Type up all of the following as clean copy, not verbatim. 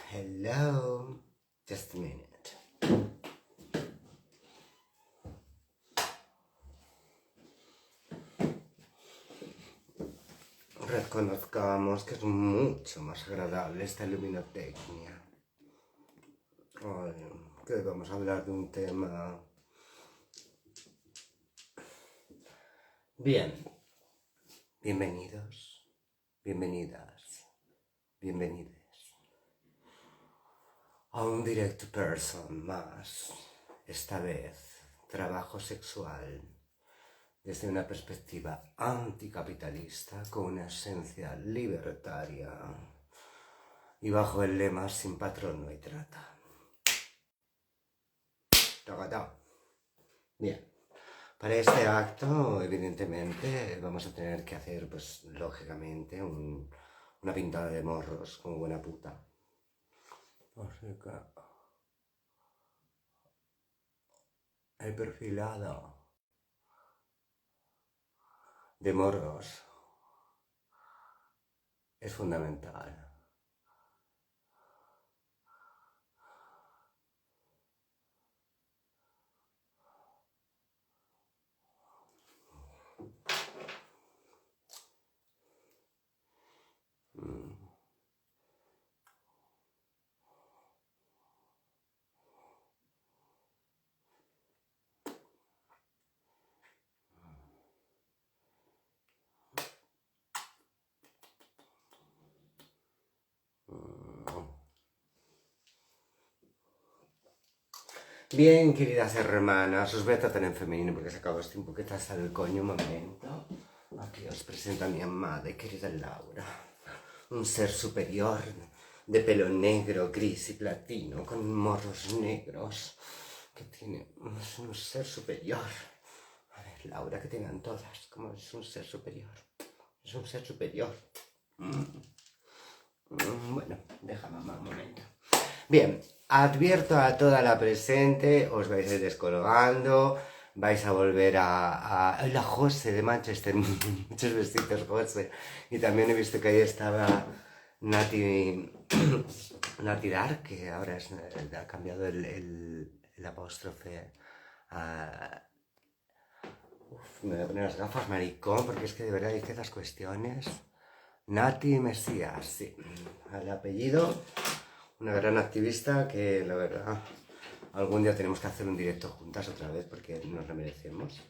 Hello. Just a minute. Reconozcamos que es mucho más agradable esta luminotecnia. Hoy, que vamos a hablar de un tema... Bien. Bienvenidos, bienvenidas, bienvenides a un Direct Person más. Esta vez, trabajo sexual desde una perspectiva anticapitalista con una esencia libertaria y bajo el lema sin patrón no hay trata. ¡Tacatá! Bien, para este acto evidentemente vamos a tener que hacer, pues lógicamente, una pintada de morros como buena puta. Así que el perfilado de morros es fundamental. Bien, queridas hermanas, os voy a tratar en femenino porque se acabó este un poquito hasta el coño un momento. Aquí os presento a mi amada y querida Laura. Un ser superior, de pelo negro, gris y platino, con morros negros, que tiene... Es un ser superior. A ver, Laura, que tengan todas, como es un ser superior. Es un ser superior. Bueno, deja mamá un momento. Bien, advierto a toda la presente, os vais a ir descolgando, vais a volver a la Jose de Manchester, muchos besitos Jose. Y también he visto que ahí estaba Nati Dark, que ahora ha cambiado el apóstrofe a... Uf, me voy a poner las gafas, maricón, porque es que de verdad dice las cuestiones. Nati Mesías, sí, el apellido, una gran activista que la verdad algún día tenemos que hacer un directo juntas otra vez porque nos lo merecemos.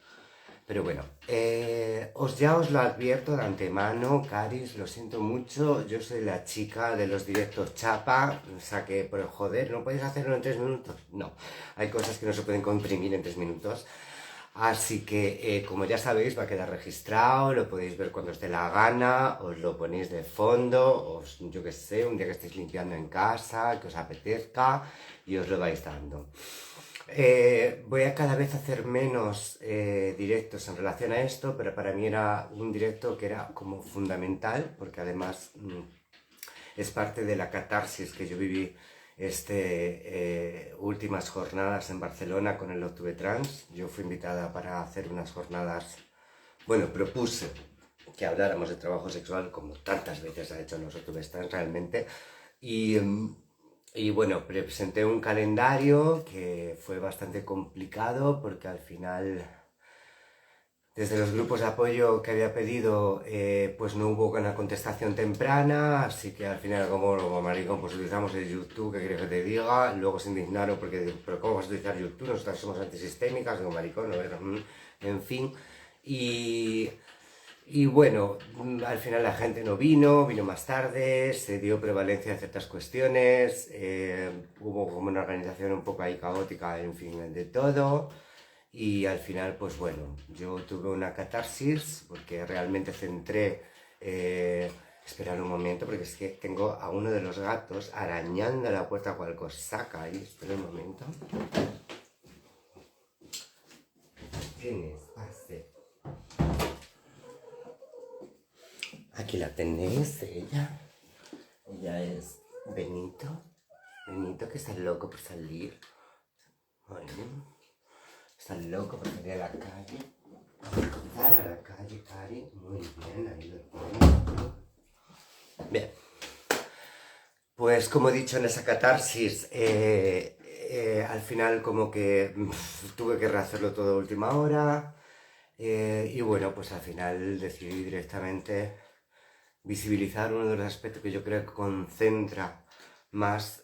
Pero bueno, ya os lo advierto de antemano, Caris, lo siento mucho, yo soy la chica de los directos chapa, o sea que, pero joder, ¿no podéis hacerlo en 3 minutos? No, hay cosas que no se pueden comprimir en 3 minutos. Así que, como ya sabéis, va a quedar registrado, lo podéis ver cuando os dé la gana, os lo ponéis de fondo, yo que sé, un día que estéis limpiando en casa, que os apetezca, y os lo vais dando. Voy a cada vez hacer menos directos en relación a esto, pero para mí era un directo que era como fundamental, porque además es parte de la catarsis que yo viví últimas jornadas en Barcelona con el Octubre Trans. Yo fui invitada para hacer unas jornadas, bueno, propuse que habláramos de trabajo sexual como tantas veces ha hecho los Octubre Trans realmente, y bueno, presenté un calendario que fue bastante complicado porque al final, desde los grupos de apoyo que había pedido, pues no hubo una contestación temprana, así que al final, como maricón, pues utilizamos el YouTube, ¿qué quieres que te diga? Luego se indignaron porque, ¿pero cómo vas a utilizar YouTube? Nosotras somos antisistémicas, digo, maricón, en fin. Y bueno, al final la gente no vino más tarde, se dio prevalencia de ciertas cuestiones, hubo como una organización un poco ahí caótica, en fin, de todo. Y al final, pues bueno, yo tuve una catarsis porque realmente centré... esperar un momento porque es que tengo a uno de los gatos arañando la puerta cual cosaca ahí. Espera un momento. ¿Quién es? Parce. Aquí la tenéis, ella. Ella es Benito. Benito que está loco por salir. Bueno, está loco por salir a la calle. A la calle, Cari. Muy bien, ahí lo tengo. Bien. Pues como he dicho en esa catarsis, al final como que tuve que rehacerlo todo a última hora y bueno, pues al final decidí directamente visibilizar uno de los aspectos que yo creo que concentra más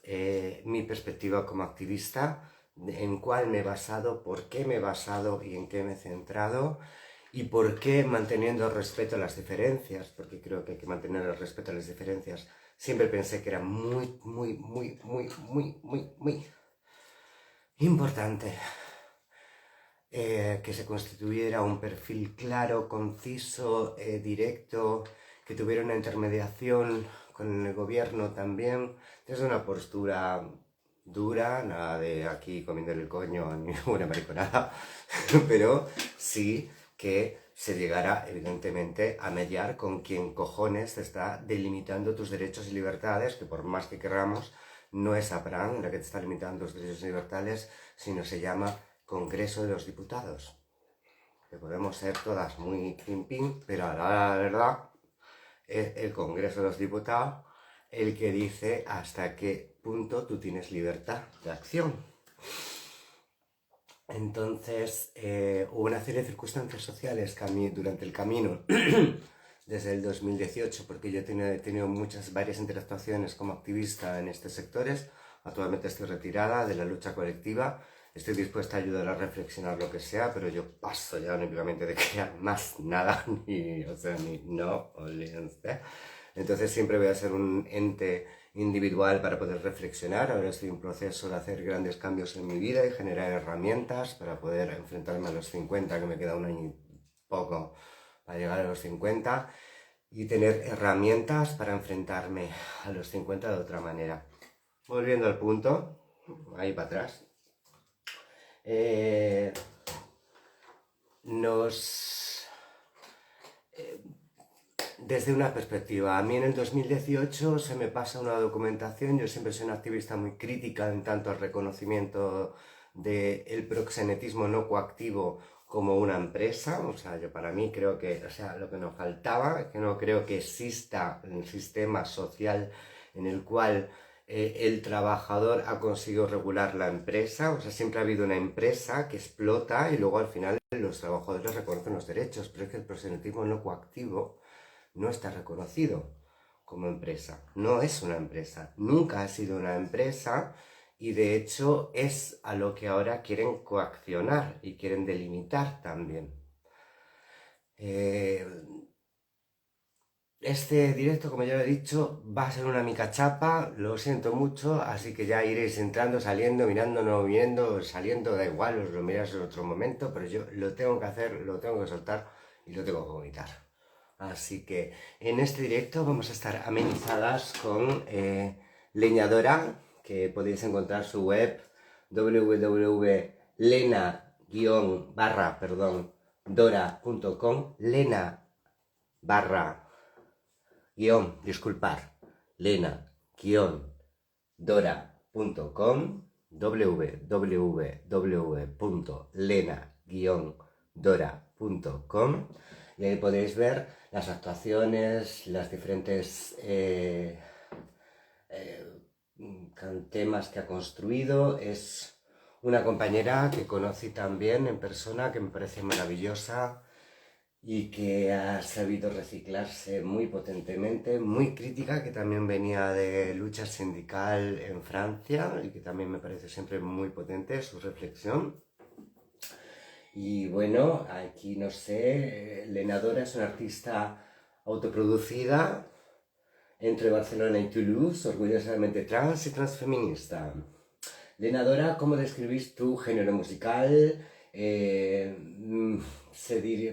mi perspectiva como activista, en cuál me he basado, por qué me he basado y en qué me he centrado y por qué manteniendo el respeto a las diferencias, porque creo que hay que mantener el respeto a las diferencias. Siempre pensé que era muy importante que se constituyera un perfil claro, conciso, directo, que tuviera una intermediación con el gobierno también, desde una postura dura, nada de aquí comiendo el coño ni una mariconada, pero sí que se llegara evidentemente a mediar con quien cojones te está delimitando tus derechos y libertades, que por más que queramos, no es APRAN la que te está limitando tus derechos y libertades, sino se llama Congreso de los Diputados. Que podemos ser todas muy pim, pero a la verdad es el Congreso de los Diputados el que dice hasta qué punto tú tienes libertad de acción. Entonces, hubo una serie de circunstancias sociales que a mí durante el camino, desde el 2018, porque yo he tenido varias interacciones como activista en estos sectores. Actualmente estoy retirada de la lucha colectiva. Estoy dispuesta a ayudar a reflexionar lo que sea, pero yo paso ya únicamente de crear más nada, no, olvídense. Entonces siempre voy a ser un ente individual para poder reflexionar. Ahora estoy en proceso de hacer grandes cambios en mi vida y generar herramientas para poder enfrentarme a los 50, que me queda un año y poco para llegar a los 50, y tener herramientas para enfrentarme a los 50 de otra manera. Volviendo al punto, ahí para atrás. Desde una perspectiva, a mí en el 2018 se me pasa una documentación. Yo siempre soy una activista muy crítica en tanto al reconocimiento del proxenetismo no coactivo como una empresa. O sea, yo para mí creo que, lo que nos faltaba es que no creo que exista un sistema social en el cual el trabajador ha conseguido regular la empresa. O sea, siempre ha habido una empresa que explota y luego al final los trabajadores reconocen los derechos, pero es que el proxenetismo no coactivo no está reconocido como empresa, no es una empresa, nunca ha sido una empresa y de hecho es a lo que ahora quieren coaccionar y quieren delimitar también. Este directo, como ya lo he dicho, va a ser una mica chapa, lo siento mucho, así que ya iréis entrando, saliendo, mirando, no viendo, saliendo, da igual, os lo miráis en otro momento, pero yo lo tengo que hacer, lo tengo que soltar y lo tengo que vomitar. Así que en este directo vamos a estar amenizadas con Leñadora, que podéis encontrar su web www.lena-dora.com, lena barra guión, disculpar, lena-dora.com, www.lena-dora.com, y ahí podéis ver las actuaciones, las diferentes temas que ha construido. Es una compañera que conocí también en persona, que me parece maravillosa y que ha sabido reciclarse muy potentemente, muy crítica, que también venía de lucha sindical en Francia y que también me parece siempre muy potente su reflexión. Y bueno, aquí no sé, Leñadora es una artista autoproducida entre Barcelona y Toulouse, orgullosamente trans y transfeminista. Leñadora, ¿cómo describís tu género musical?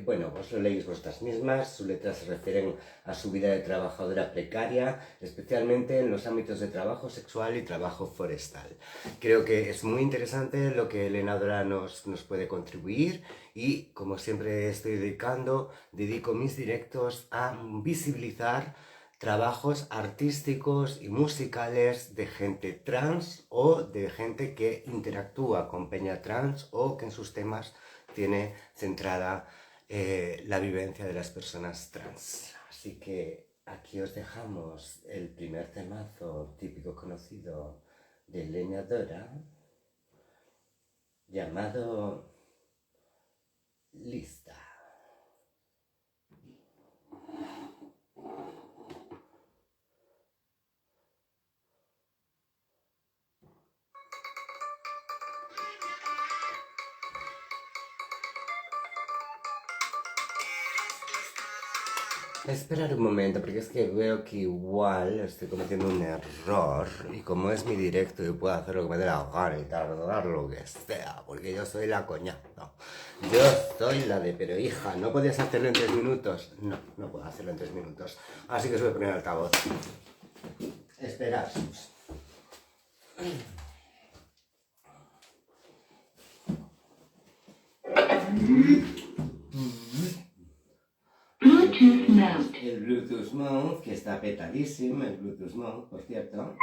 Bueno, os lo leéis vosotras mismas. Sus letras se refieren a su vida de trabajadora precaria, especialmente en los ámbitos de trabajo sexual y trabajo forestal. Creo que es muy interesante lo que Leñadora nos puede contribuir y, como siempre estoy dedico mis directos a visibilizar trabajos artísticos y musicales de gente trans o de gente que interactúa con peña trans o que en sus temas tiene centrada la vivencia de las personas trans. Así que aquí os dejamos el primer temazo típico conocido de Leñadora, llamado Lista. Esperar un momento, porque es que veo que igual estoy cometiendo un error y como es mi directo yo puedo hacer lo que me dé la gana y tardar lo que sea, porque yo soy la coñazo. Yo soy la de, pero hija, ¿no podías hacerlo en 3 minutos? No, no puedo hacerlo en 3 minutos. Así que os voy a poner altavoz. Esperad. Bluetooth mode. El Bluetooth mode, que está petadísimo, el Bluetooth mode, por cierto.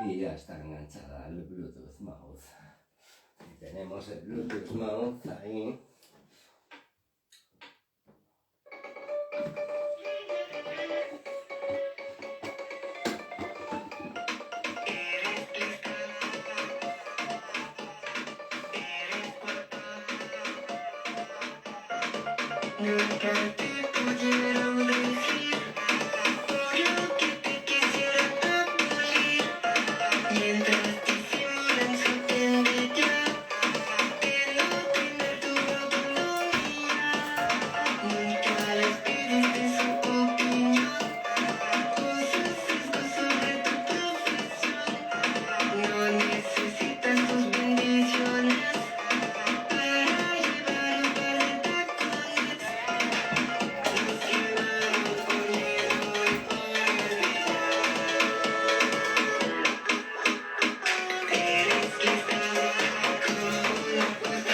Y ya está enganchada el Bluetooth mode. Y tenemos el Bluetooth mode ahí. Nunca te pudieron decir lo que te quisiera aburrir. Mientras disimulan su tendencia de no tener tu autonomía. Nunca les pides de su opinión o sus sesgos sobre tu profesión. No necesitan sus bendiciones para llevar un par de tacones. Los llevaron por miedo y por eres lista como una puta,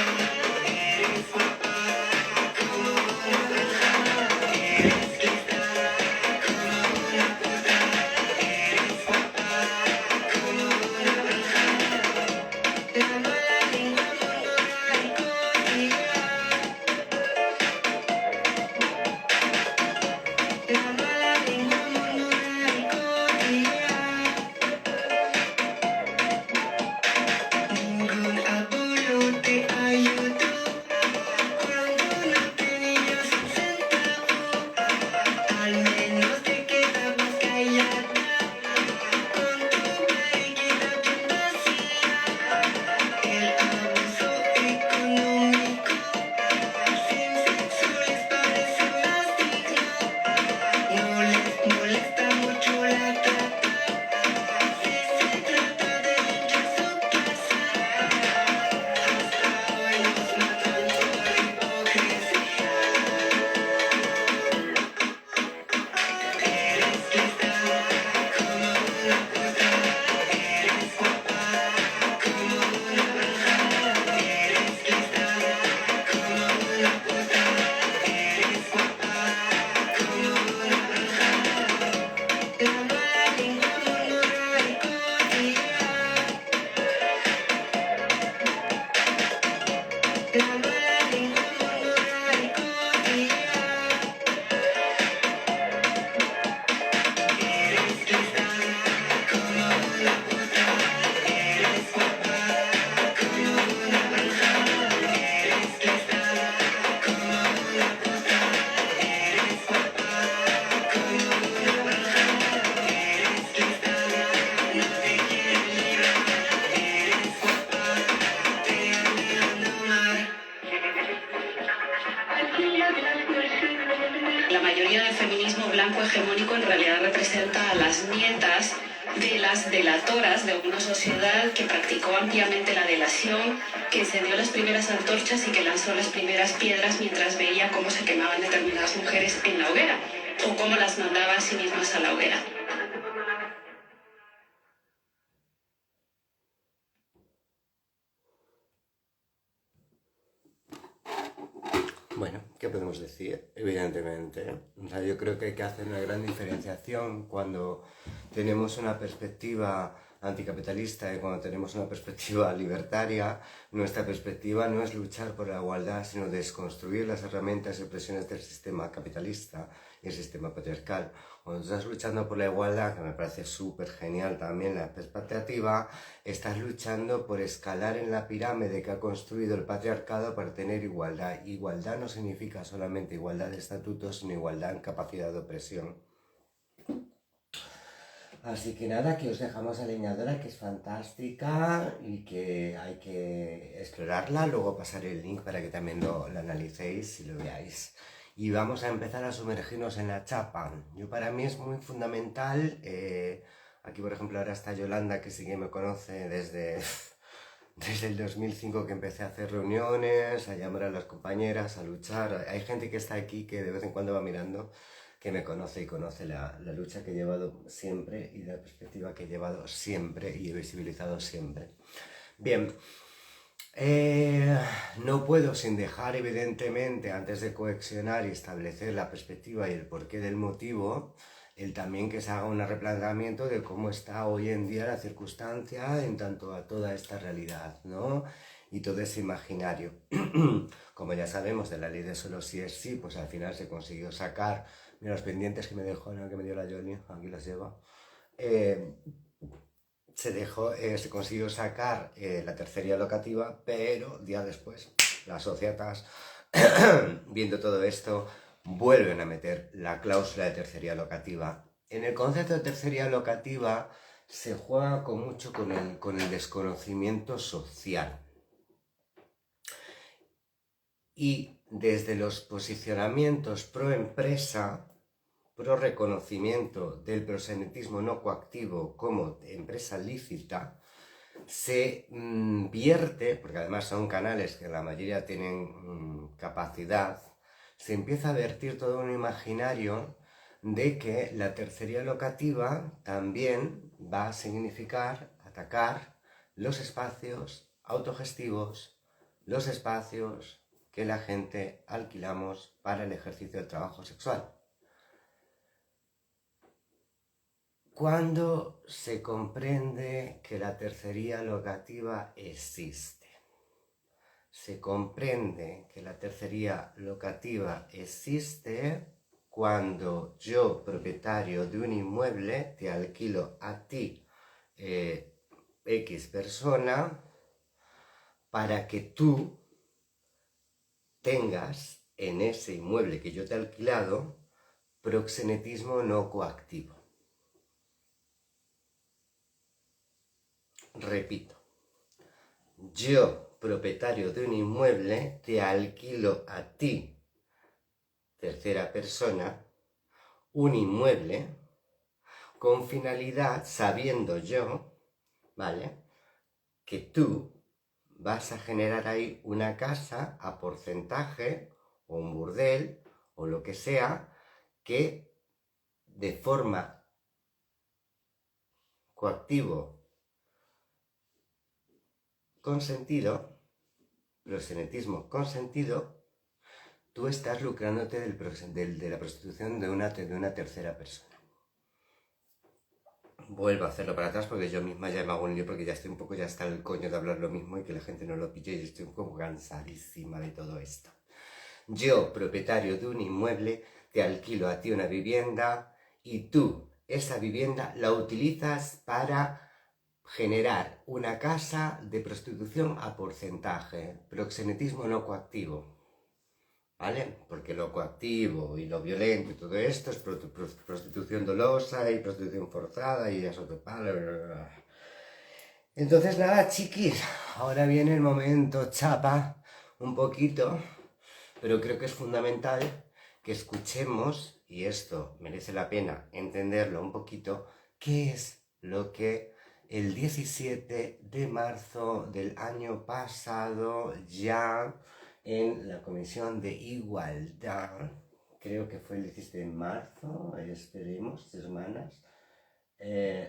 eres guapa como una bruja, eres lista como una puta, eres guapa como una bruja. La mala lengua monorrágico dirá, la mala lengua monorrágico dirá. Ningún abuelo te ayudó cuando no tenías un centavo. Al menos te quedabas callada con tu barriguita bien vacía. El abuso económico sin sexo les parece más digno. No les molesta mucho la trata si se trata de limpiar su casa. Hasta hoy nos matan por hipocresía. Eres lista como una puta, eres guapa como una bruja, eres lista como una puta, eres guapa como una bruja. La mala lengua monorrágico dirá, la mala lengua monorrágico dirá. Eres lista como una puta, eres guapa como una bruja, eres lista como una puta, eres guapa como una bruja, eres lista, no te quieren librar, eres guapa, te anhelan domar. La mayoría del feminismo blanco hegemónico en realidad representa a las nietas de las delatoras de una sociedad que practicó ampliamente la delación, que encendió las primeras antorchas y que lanzó las primeras piedras mientras veía cómo se quemaban determinadas mujeres en la hoguera, o cómo las mandaba a sí mismas a la hoguera. Bueno, ¿qué podemos decir? Evidentemente, o sea, yo creo que hay que hacer una gran diferenciación cuando tenemos una perspectiva anticapitalista y cuando tenemos una perspectiva libertaria. Nuestra perspectiva no es luchar por la igualdad, sino desconstruir las herramientas y opresiones del sistema capitalista el sistema patriarcal. Cuando estás luchando por la igualdad, que me parece súper genial también la expectativa, estás luchando por escalar en la pirámide que ha construido el patriarcado para tener igualdad. Igualdad no significa solamente igualdad de estatutos, sino igualdad en capacidad de opresión. Así que nada, que os dejamos a Leñadora, que es fantástica y que hay que explorarla. Luego pasaré el link para que también lo analicéis y lo veáis. Y vamos a empezar a sumergirnos en la chapa. Para mí es muy fundamental. Aquí, por ejemplo, ahora está Yolanda, que sí que me conoce desde el 2005, que empecé a hacer reuniones, a llamar a las compañeras, a luchar. Hay gente que está aquí que de vez en cuando va mirando, que me conoce y conoce la lucha que he llevado siempre y la perspectiva que he llevado siempre y he visibilizado siempre. Bien, no puedo sin dejar evidentemente, antes de coexionar y establecer la perspectiva y el porqué del motivo, el también que se haga un replanteamiento de cómo está hoy en día la circunstancia en tanto a toda esta realidad, ¿no? Y todo ese imaginario. Como ya sabemos de la ley de solo sí es sí, pues al final se consiguió sacar. Mira los pendientes que me dejó, ¿no? Que me dio la Johnny, aquí los lleva. Se consiguió sacar la tercería locativa, pero días después las societas, viendo todo esto, vuelven a meter la cláusula de tercería locativa. En el concepto de tercería locativa se juega mucho con el desconocimiento social. Y desde los posicionamientos pro empresa, pro reconocimiento del proxenetismo no coactivo como empresa lícita, se vierte, porque además son canales que la mayoría tienen capacidad, se empieza a vertir todo un imaginario de que la tercería locativa también va a significar atacar los espacios autogestivos, los espacios que la gente alquilamos para el ejercicio del trabajo sexual. ¿Cuándo se comprende que la tercería locativa existe? Se comprende que la tercería locativa existe cuando yo, propietario de un inmueble, te alquilo a ti, X persona, para que tú tengas en ese inmueble que yo te he alquilado proxenetismo no coactivo. Repito, yo, propietario de un inmueble, te alquilo a ti, tercera persona, un inmueble con finalidad, sabiendo yo, ¿vale?, que tú vas a generar ahí una casa a porcentaje o un burdel o lo que sea que de forma coactivo consentido, proxenetismo consentido, tú estás lucrándote de la prostitución de una tercera persona. Vuelvo a hacerlo para atrás porque yo misma ya me hago un lío, porque ya estoy un poco, ya está el coño de hablar lo mismo y que la gente no lo pille, y estoy un poco cansadísima de todo esto. Yo, propietario de un inmueble, te alquilo a ti una vivienda y tú esa vivienda la utilizas para generar una casa de prostitución a porcentaje, proxenetismo no coactivo, ¿vale? Porque lo coactivo y lo violento y todo esto es prostitución dolosa y prostitución forzada y eso te para. Entonces nada, chiquis, ahora viene el momento chapa, un poquito, pero creo que es fundamental que escuchemos, y esto merece la pena entenderlo un poquito, qué es lo que el 17 de marzo del año pasado, ya en la Comisión de Igualdad, creo que fue el 17 de marzo, esperemos, semanas,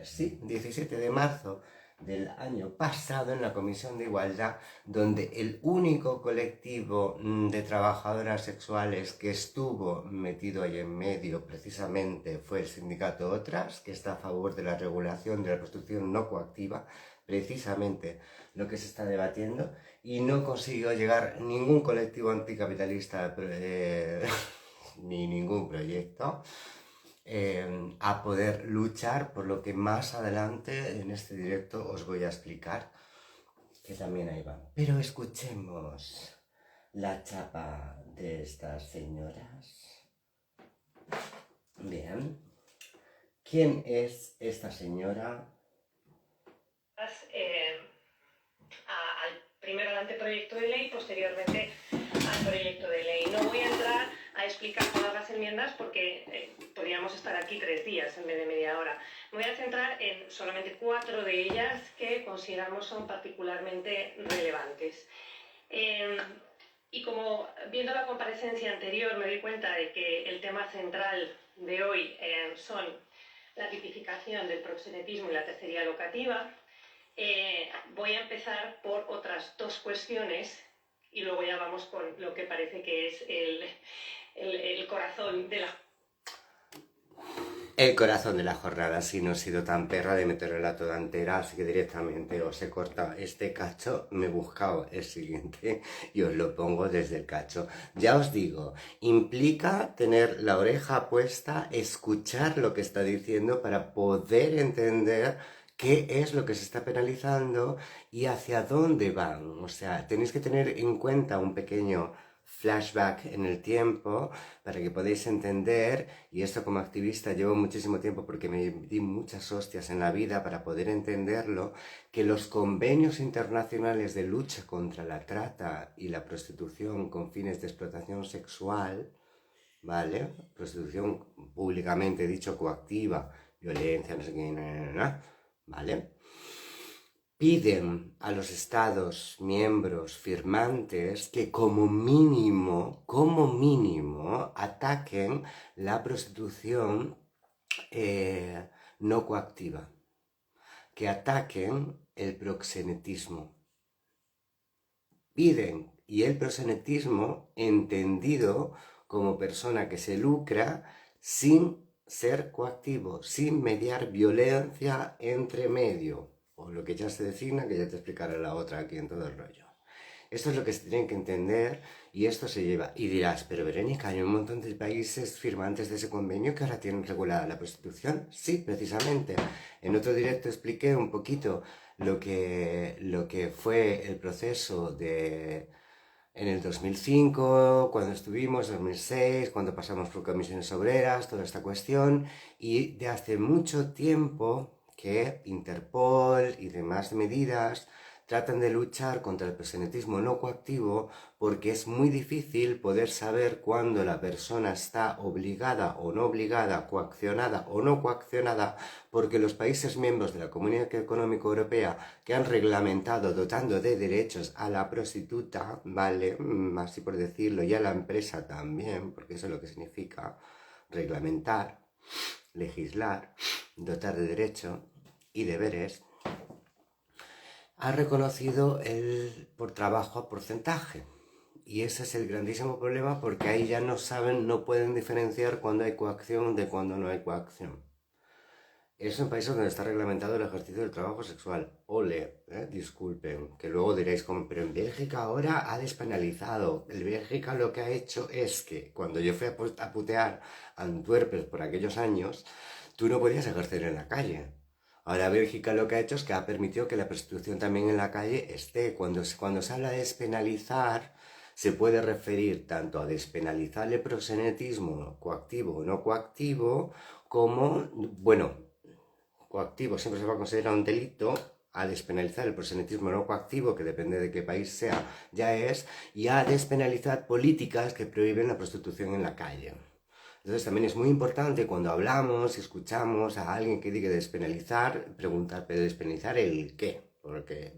sí, 17 de marzo del año pasado en la Comisión de Igualdad, donde el único colectivo de trabajadoras sexuales que estuvo metido ahí en medio precisamente fue el sindicato Otras, que está a favor de la regulación de la prostitución no coactiva, precisamente lo que se está debatiendo, y no consiguió llegar ningún colectivo anticapitalista ni ningún proyecto, a poder luchar por lo que más adelante en este directo os voy a explicar, que también ahí va. Pero escuchemos la chapa de estas señoras. Bien. ¿Quién es esta señora? Primero al anteproyecto de ley, posteriormente al proyecto de ley. No voy a entrar a explicar todas las enmiendas porque podríamos estar aquí 3 días en vez de media hora. Me voy a centrar en solamente 4 de ellas que consideramos son particularmente relevantes. Y como viendo la comparecencia anterior me doy cuenta de que el tema central de hoy son la tipificación del proxenetismo y la tercería locativa, voy a empezar por otras 2 cuestiones y luego ya vamos con lo que parece que es el corazón de la... El corazón de la jornada, si no he sido tan perra de meterla toda entera, así que directamente os he cortado este cacho, me he buscado el siguiente y os lo pongo desde el cacho. Ya os digo, implica tener la oreja puesta, escuchar lo que está diciendo para poder entender qué es lo que se está penalizando y hacia dónde van. O sea, tenéis que tener en cuenta un pequeño flashback en el tiempo para que podáis entender, y esto como activista llevo muchísimo tiempo porque me di muchas hostias en la vida para poder entenderlo, que los convenios internacionales de lucha contra la trata y la prostitución con fines de explotación sexual, ¿vale? Prostitución públicamente dicho coactiva, violencia, no sé qué, ¿vale? Piden a los Estados miembros firmantes que como mínimo, ataquen la prostitución no coactiva, que ataquen el proxenetismo. Piden, y el proxenetismo entendido como persona que se lucra sin ser coactivo, sin mediar violencia entre medio, o lo que ya se designa, que ya te explicaré la otra aquí en todo el rollo. Esto es lo que se tienen que entender y esto se lleva. Y dirás, pero Verónica, hay un montón de países firmantes de ese convenio que ahora tienen regulada la prostitución. Sí, precisamente. En otro directo expliqué un poquito lo que fue el proceso de... En el 2005, cuando estuvimos, 2006, cuando pasamos por comisiones obreras, toda esta cuestión, y de hace mucho tiempo que Interpol y demás medidas tratan de luchar contra el proxenetismo no coactivo porque es muy difícil poder saber cuándo la persona está obligada o no obligada, coaccionada o no coaccionada, porque los países miembros de la Comunidad Económica Europea que han reglamentado dotando de derechos a la prostituta, ¿vale? Así por decirlo, y a la empresa también, porque eso es lo que significa reglamentar, legislar, dotar de derecho y deberes, ha reconocido el por trabajo a porcentaje. Y ese es el grandísimo problema porque ahí ya no saben, no pueden diferenciar cuando hay coacción de cuando no hay coacción. Es un país donde está reglamentado el ejercicio del trabajo sexual. Ole, disculpen, que luego diréis, como, pero en Bélgica ahora ha despenalizado. En Bélgica lo que ha hecho es que cuando yo fui a putear a Antwerpes por aquellos años, tú no podías ejercer en la calle. Ahora Bélgica lo que ha hecho es que ha permitido que la prostitución también en la calle esté. Cuando se habla de despenalizar, se puede referir tanto a despenalizar el proxenetismo coactivo o no coactivo, como, bueno, coactivo siempre se va a considerar un delito, a despenalizar el proxenetismo no coactivo, que depende de qué país sea, ya es, y a despenalizar políticas que prohíben la prostitución en la calle. Entonces también es muy importante cuando hablamos y escuchamos a alguien que diga despenalizar, preguntar, ¿pero despenalizar el qué? Porque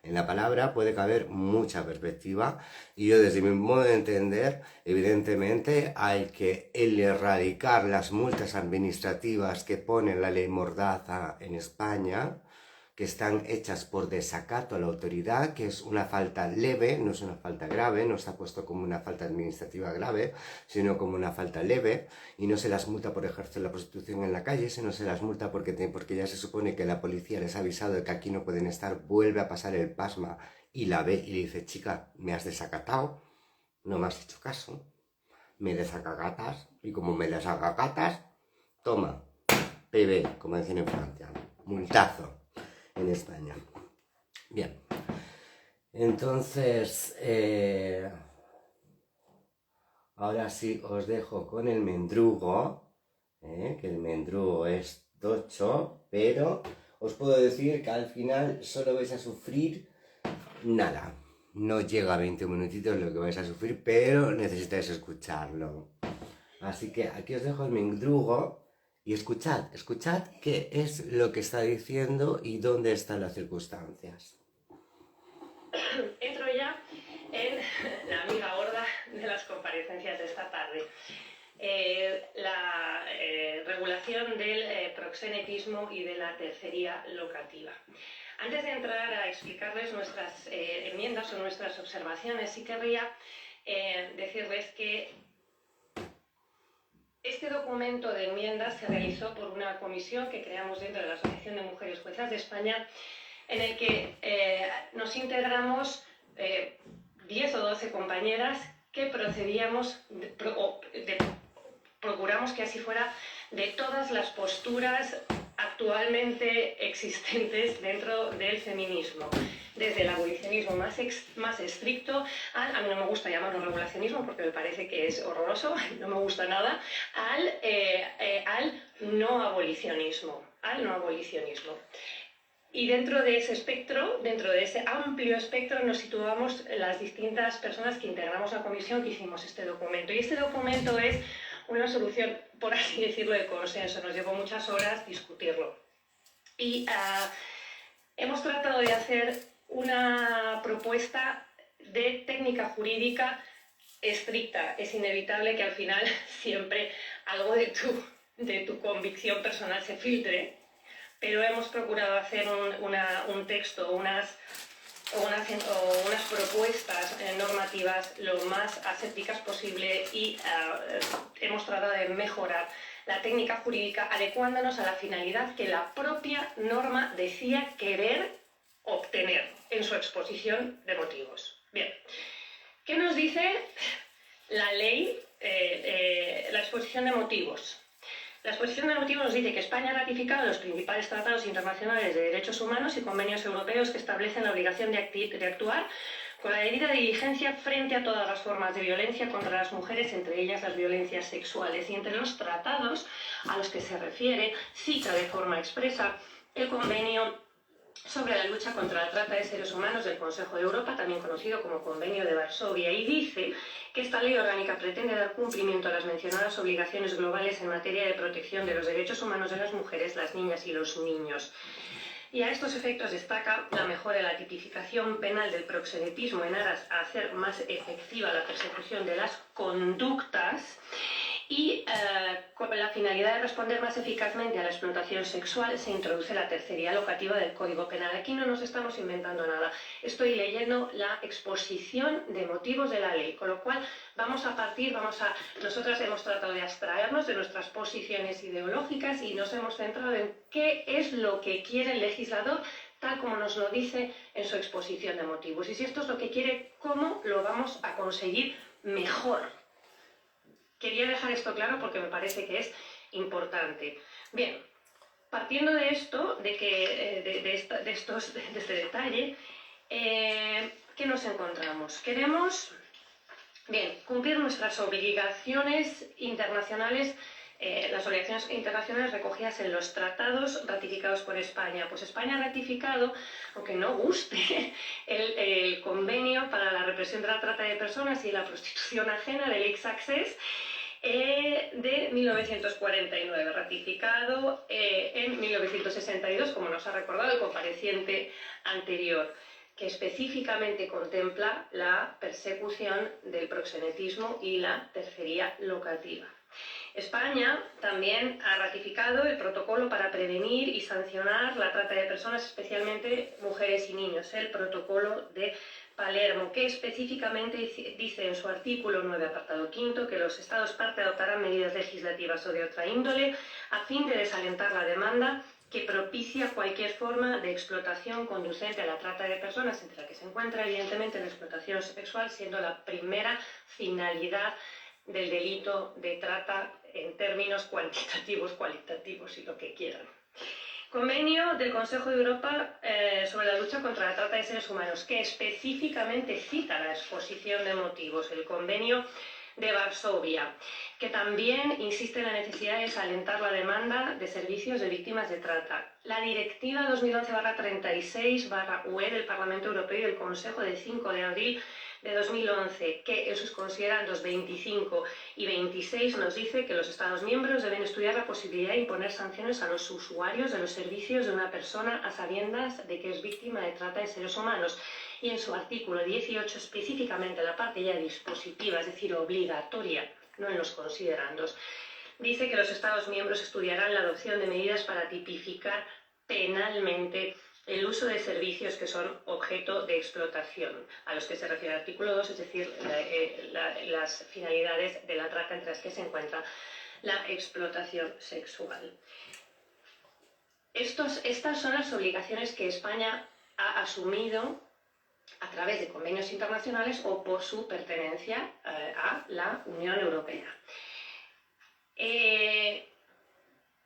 en la palabra puede caber mucha perspectiva y yo desde mi modo de entender, evidentemente hay que erradicar las multas administrativas que pone la ley Mordaza en España, que están hechas por desacato a la autoridad, que es una falta leve, no es una falta grave, no está puesto como una falta administrativa grave, sino como una falta leve, y no se las multa por ejercer la prostitución en la calle, sino se las multa porque ya se supone que la policía les ha avisado de que aquí no pueden estar, vuelve a pasar el pasma y la ve y le dice, chica, me has desacatado, no me has hecho caso, me desacagatas, y como me desacagatas, toma, PB, como dicen en Francia, multazo en España. Bien, entonces, ahora sí os dejo con el mendrugo, que el mendrugo es tocho, pero os puedo decir que al final solo vais a sufrir nada. No llega a 20 minutitos lo que vais a sufrir, pero necesitáis escucharlo. Así que aquí os dejo el mendrugo y escuchad qué es lo que está diciendo y dónde están las circunstancias. Entro ya en la amiga gorda de las comparecencias de esta tarde. La regulación del proxenetismo y de la tercería locativa. Antes de entrar a explicarles nuestras enmiendas o nuestras observaciones, sí querría decirles que este documento de enmiendas se realizó por una comisión que creamos dentro de la Asociación de Mujeres Juezas de España, en el que nos integramos 10 o 12 compañeras que procuramos que así fuera, de todas las posturas actualmente existentes dentro del feminismo, desde el abolicionismo más estricto al, a mí no me gusta llamarlo regulacionismo porque me parece que es horroroso, no me gusta nada, al no abolicionismo, Y dentro de ese espectro, dentro de ese amplio espectro, nos situamos las distintas personas que integramos la comisión que hicimos este documento. Y este documento es una solución, por así decirlo, de consenso. Nos llevó muchas horas discutirlo. Y hemos tratado de hacer una propuesta de técnica jurídica estricta. Es inevitable que al final siempre algo de tu convicción personal se filtre, pero hemos procurado hacer un texto, unas propuestas normativas lo más asépticas posible y hemos tratado de mejorar la técnica jurídica adecuándonos a la finalidad que la propia norma decía querer obtener en su exposición de motivos. Bien, ¿qué nos dice la ley, la exposición de motivos? La exposición de motivos nos dice que España ha ratificado los principales tratados internacionales de derechos humanos y convenios europeos que establecen la obligación de actuar con la debida diligencia frente a todas las formas de violencia contra las mujeres, entre ellas las violencias sexuales. Y entre los tratados a los que se refiere, cita de forma expresa el convenio sobre la lucha contra la trata de seres humanos del Consejo de Europa, también conocido como Convenio de Varsovia, y dice que esta ley orgánica pretende dar cumplimiento a las mencionadas obligaciones globales en materia de protección de los derechos humanos de las mujeres, las niñas y los niños. Y a estos efectos destaca la mejora de la tipificación penal del proxenetismo en aras a hacer más efectiva la persecución de las conductas y con la finalidad de responder más eficazmente a la explotación sexual se introduce la tercería locativa del Código Penal. Aquí no nos estamos inventando nada. Estoy leyendo la exposición de motivos de la ley, con lo cual nosotras hemos tratado de abstraernos de nuestras posiciones ideológicas y nos hemos centrado en qué es lo que quiere el legislador, tal como nos lo dice en su exposición de motivos. Y si esto es lo que quiere, ¿cómo lo vamos a conseguir mejor? Quería dejar esto claro porque me parece que es importante. Bien, partiendo de esto, de este detalle, ¿qué nos encontramos? Queremos, cumplir nuestras obligaciones internacionales, las obligaciones internacionales recogidas en los tratados ratificados por España. Pues España ha ratificado, aunque no guste, el convenio para la represión de la trata de personas y la prostitución ajena del Ex-Access de 1949, ratificado en 1962, como nos ha recordado el compareciente anterior, que específicamente contempla la persecución del proxenetismo y la tercería locativa. España también ha ratificado el protocolo para prevenir y sancionar la trata de personas, especialmente mujeres y niños, el protocolo de Palermo, que específicamente dice en su artículo 9, apartado 5, que los Estados parte adoptarán medidas legislativas o de otra índole a fin de desalentar la demanda que propicia cualquier forma de explotación conducente a la trata de personas, entre la que se encuentra evidentemente la explotación sexual, siendo la primera finalidad del delito de trata en términos cuantitativos, cualitativos y lo que quieran. Convenio del Consejo de Europa sobre la lucha contra la trata de seres humanos, que específicamente cita la exposición de motivos, el convenio de Varsovia, que también insiste en la necesidad de desalentar la demanda de servicios de víctimas de trata. La Directiva 2011/36/UE del Parlamento Europeo y del Consejo de 5 de abril de 2011, que en sus considerandos 25 y 26 nos dice que los Estados miembros deben estudiar la posibilidad de imponer sanciones a los usuarios de los servicios de una persona a sabiendas de que es víctima de trata de seres humanos. Y en su artículo 18, específicamente la parte ya dispositiva, es decir, obligatoria, no en los considerandos, dice que los Estados miembros estudiarán la adopción de medidas para tipificar penalmente el uso de servicios que son objeto de explotación, a los que se refiere el artículo 2, es decir, las finalidades de la trata entre las que se encuentra la explotación sexual. Estas son las obligaciones que España ha asumido a través de convenios internacionales o por su pertenencia a la Unión Europea.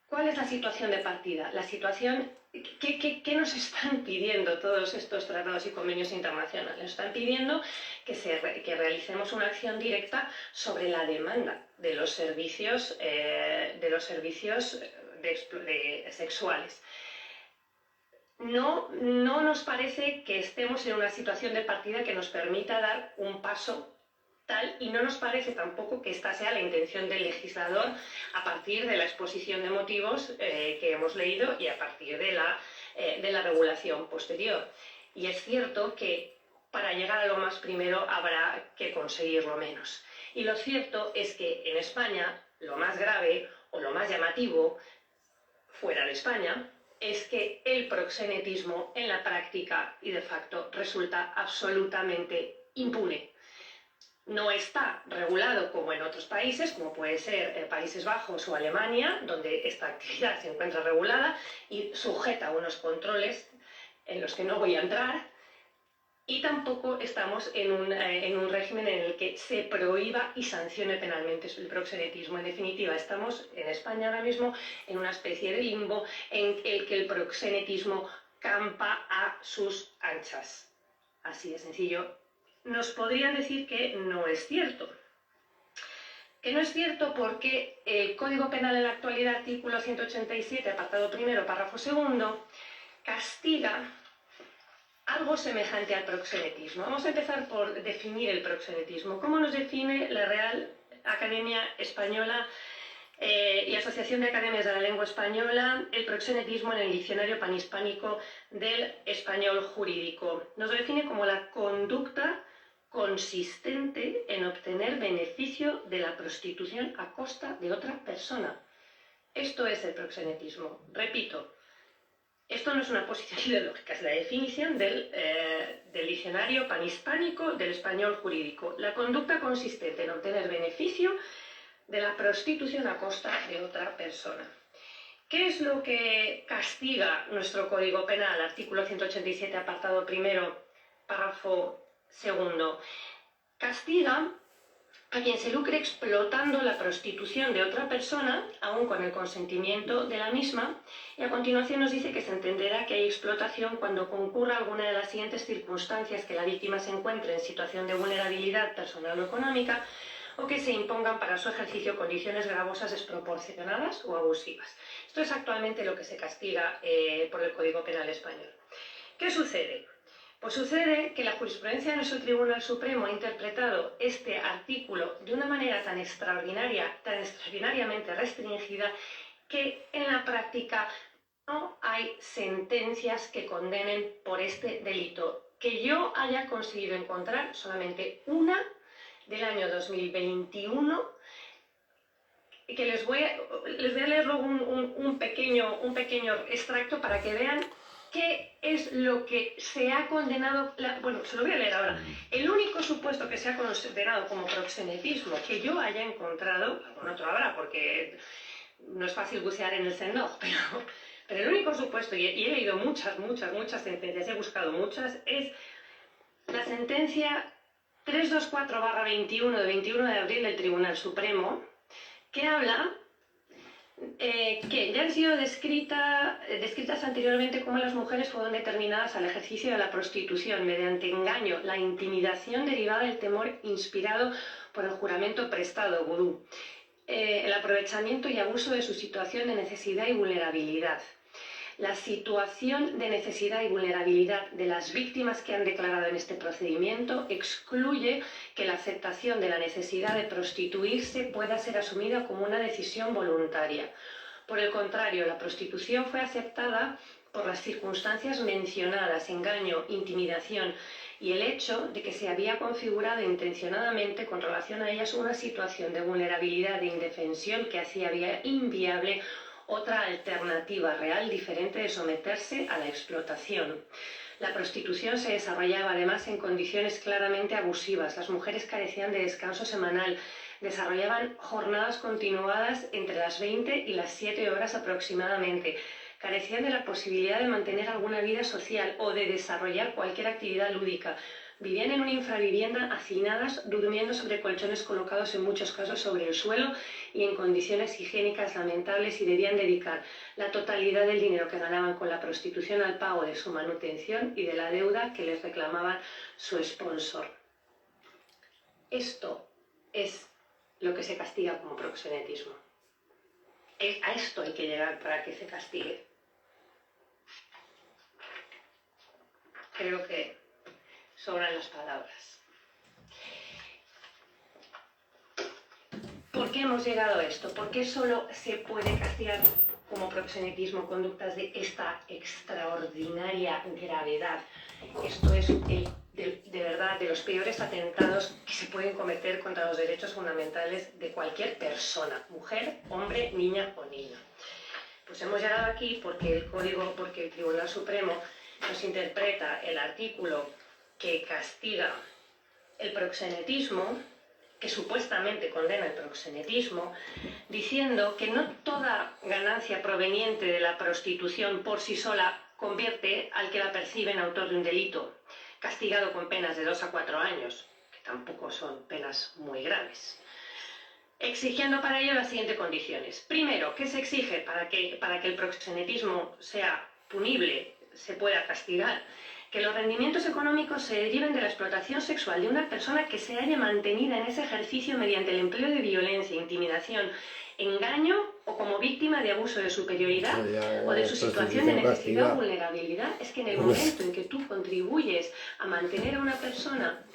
¿Cuál es la situación de partida? La situación, ¿qué nos están pidiendo todos estos tratados y convenios internacionales? Nos están pidiendo que realicemos una acción directa sobre la demanda de los servicios, sexuales. No nos parece que estemos en una situación de partida que nos permita dar un paso tal, y no nos parece tampoco que esta sea la intención del legislador a partir de la exposición de motivos que hemos leído y a partir de la regulación posterior. Y es cierto que para llegar a lo más primero habrá que conseguir lo menos. Y lo cierto es que en España lo más grave o lo más llamativo, fuera de España, es que el proxenetismo en la práctica y de facto resulta absolutamente impune. No está regulado como en otros países, como puede ser Países Bajos o Alemania, donde esta actividad se encuentra regulada y sujeta a unos controles en los que no voy a entrar, y tampoco estamos en un régimen en el que se prohíba y sancione penalmente el proxenetismo. En definitiva, estamos en España ahora mismo en una especie de limbo en el que el proxenetismo campa a sus anchas. Así de sencillo. Nos podrían decir que no es cierto. Que no es cierto porque el Código Penal en la actualidad, artículo 187, apartado primero, párrafo segundo, castiga algo semejante al proxenetismo. Vamos a empezar por definir el proxenetismo. ¿Cómo nos define la Real Academia Española y Asociación de Academias de la Lengua Española el proxenetismo en el Diccionario Panhispánico del Español Jurídico? Nos lo define como la conducta consistente en obtener beneficio de la prostitución a costa de otra persona. Esto es el proxenetismo. Repito, esto no es una posición ideológica, es la definición del Diccionario Panhispánico del Español Jurídico. La conducta consistente en obtener beneficio de la prostitución a costa de otra persona. ¿Qué es lo que castiga nuestro Código Penal? Artículo 187, apartado primero, párrafo segundo. Castiga a quien se lucre explotando la prostitución de otra persona, aun con el consentimiento de la misma, y a continuación nos dice que se entenderá que hay explotación cuando concurra alguna de las siguientes circunstancias: que la víctima se encuentre en situación de vulnerabilidad personal o económica, o que se impongan para su ejercicio condiciones gravosas, desproporcionadas o abusivas. Esto es actualmente lo que se castiga por el Código Penal español. ¿Qué sucede? Pues sucede que la jurisprudencia de nuestro Tribunal Supremo ha interpretado este artículo de una manera tan extraordinariamente restringida, que en la práctica no hay sentencias que condenen por este delito. Que yo haya conseguido encontrar solamente una del año 2021, que les voy a leer luego un pequeño extracto para que vean qué es lo que se ha condenado. Bueno, se lo voy a leer ahora. El único supuesto que se ha condenado como proxenetismo que yo haya encontrado, algún otro habrá porque no es fácil bucear en el CENOG, pero el único supuesto, y he leído muchas sentencias, he buscado muchas, es la sentencia 324/21 de 21 de abril del Tribunal Supremo, que habla que ya han sido descritas anteriormente cómo las mujeres fueron determinadas al ejercicio de la prostitución mediante engaño, la intimidación derivada del temor inspirado por el juramento prestado, vudú, el aprovechamiento y abuso de su situación de necesidad y vulnerabilidad. La situación de necesidad y vulnerabilidad de las víctimas que han declarado en este procedimiento excluye que la aceptación de la necesidad de prostituirse pueda ser asumida como una decisión voluntaria. Por el contrario, la prostitución fue aceptada por las circunstancias mencionadas, engaño, intimidación y el hecho de que se había configurado intencionadamente con relación a ellas una situación de vulnerabilidad e indefensión que hacía inviable otra alternativa real diferente de someterse a la explotación. La prostitución se desarrollaba además en condiciones claramente abusivas. Las mujeres carecían de descanso semanal, desarrollaban jornadas continuadas entre las 20 y las 7 horas aproximadamente, carecían de la posibilidad de mantener alguna vida social o de desarrollar cualquier actividad lúdica. Vivían en una infravivienda hacinadas, durmiendo sobre colchones colocados en muchos casos sobre el suelo y en condiciones higiénicas lamentables, y debían dedicar la totalidad del dinero que ganaban con la prostitución al pago de su manutención y de la deuda que les reclamaba su sponsor. Esto es lo que se castiga como proxenetismo. A esto hay que llegar para que se castigue. Creo que sobran las palabras. ¿Por qué hemos llegado a esto? ¿Por qué solo se puede castigar como proxenetismo conductas de esta extraordinaria gravedad? Esto es de verdad de los peores atentados que se pueden cometer contra los derechos fundamentales de cualquier persona, mujer, hombre, niña o niño. Pues hemos llegado aquí porque el Tribunal Supremo nos interpreta el artículo que castiga el proxenetismo, que supuestamente condena el proxenetismo, diciendo que no toda ganancia proveniente de la prostitución por sí sola convierte al que la percibe en autor de un delito, castigado con penas de 2 a 4 años, que tampoco son penas muy graves, exigiendo para ello las siguientes condiciones. Primero, ¿qué se exige para que el proxenetismo sea punible, se pueda castigar? Que los rendimientos económicos se deriven de la explotación sexual de una persona que se haya mantenida en ese ejercicio mediante el empleo de violencia, intimidación, engaño o como víctima de abuso de superioridad o de su situación de necesidad o vulnerabilidad. Es que en el momento en que tú contribuyes a mantener a una persona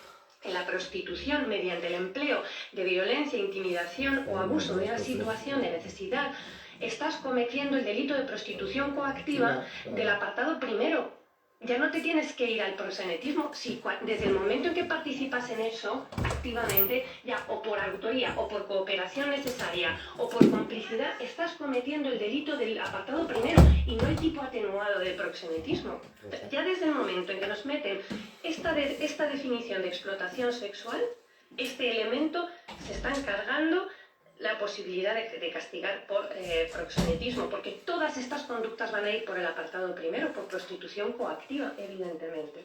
en la prostitución mediante el empleo de violencia, intimidación o abuso de una situación de necesidad, estás cometiendo el delito de prostitución coactiva del apartado primero. Ya no te tienes que ir al proxenetismo. Si desde el momento en que participas en eso activamente, ya o por autoría o por cooperación necesaria o por complicidad, estás cometiendo el delito del apartado primero y no el tipo atenuado de proxenetismo. Ya desde el momento en que nos meten esta definición de explotación sexual, este elemento, se están cargando la posibilidad de castigar por proxenetismo, porque todas estas conductas van a ir por el apartado primero, por prostitución coactiva, evidentemente.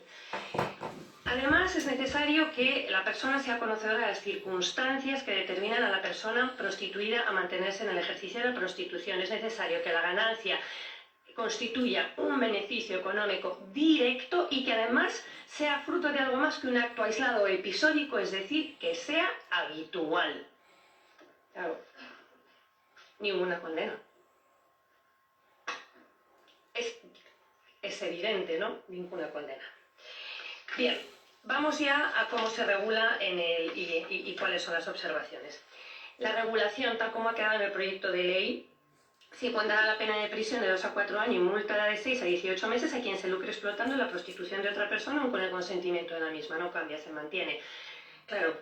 Además, es necesario que la persona sea conocedora de las circunstancias que determinan a la persona prostituida a mantenerse en el ejercicio de la prostitución. Es necesario que la ganancia constituya un beneficio económico directo y que además sea fruto de algo más que un acto aislado o episódico, es decir, que sea habitual. Claro, ninguna condena. Es evidente, ¿no? Ninguna condena. Bien, vamos ya a cómo se regula y cuáles son las observaciones. La regulación, tal como ha quedado en el proyecto de ley, se impondrá la pena de prisión de 2 a 4 años y multa de 6 a 18 meses a quien se lucre explotando la prostitución de otra persona aun con el consentimiento de la misma. No cambia, se mantiene. Claro,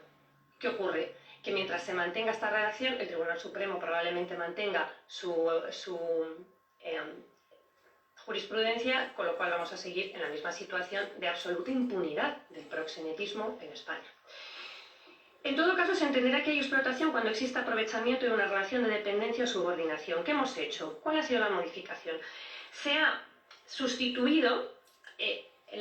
¿qué ocurre? Que mientras se mantenga esta redacción, el Tribunal Supremo probablemente mantenga su jurisprudencia, con lo cual vamos a seguir en la misma situación de absoluta impunidad del proxenetismo en España. En todo caso, se entenderá que hay explotación cuando exista aprovechamiento de una relación de dependencia o subordinación. ¿Qué hemos hecho? ¿Cuál ha sido la modificación? Se ha sustituido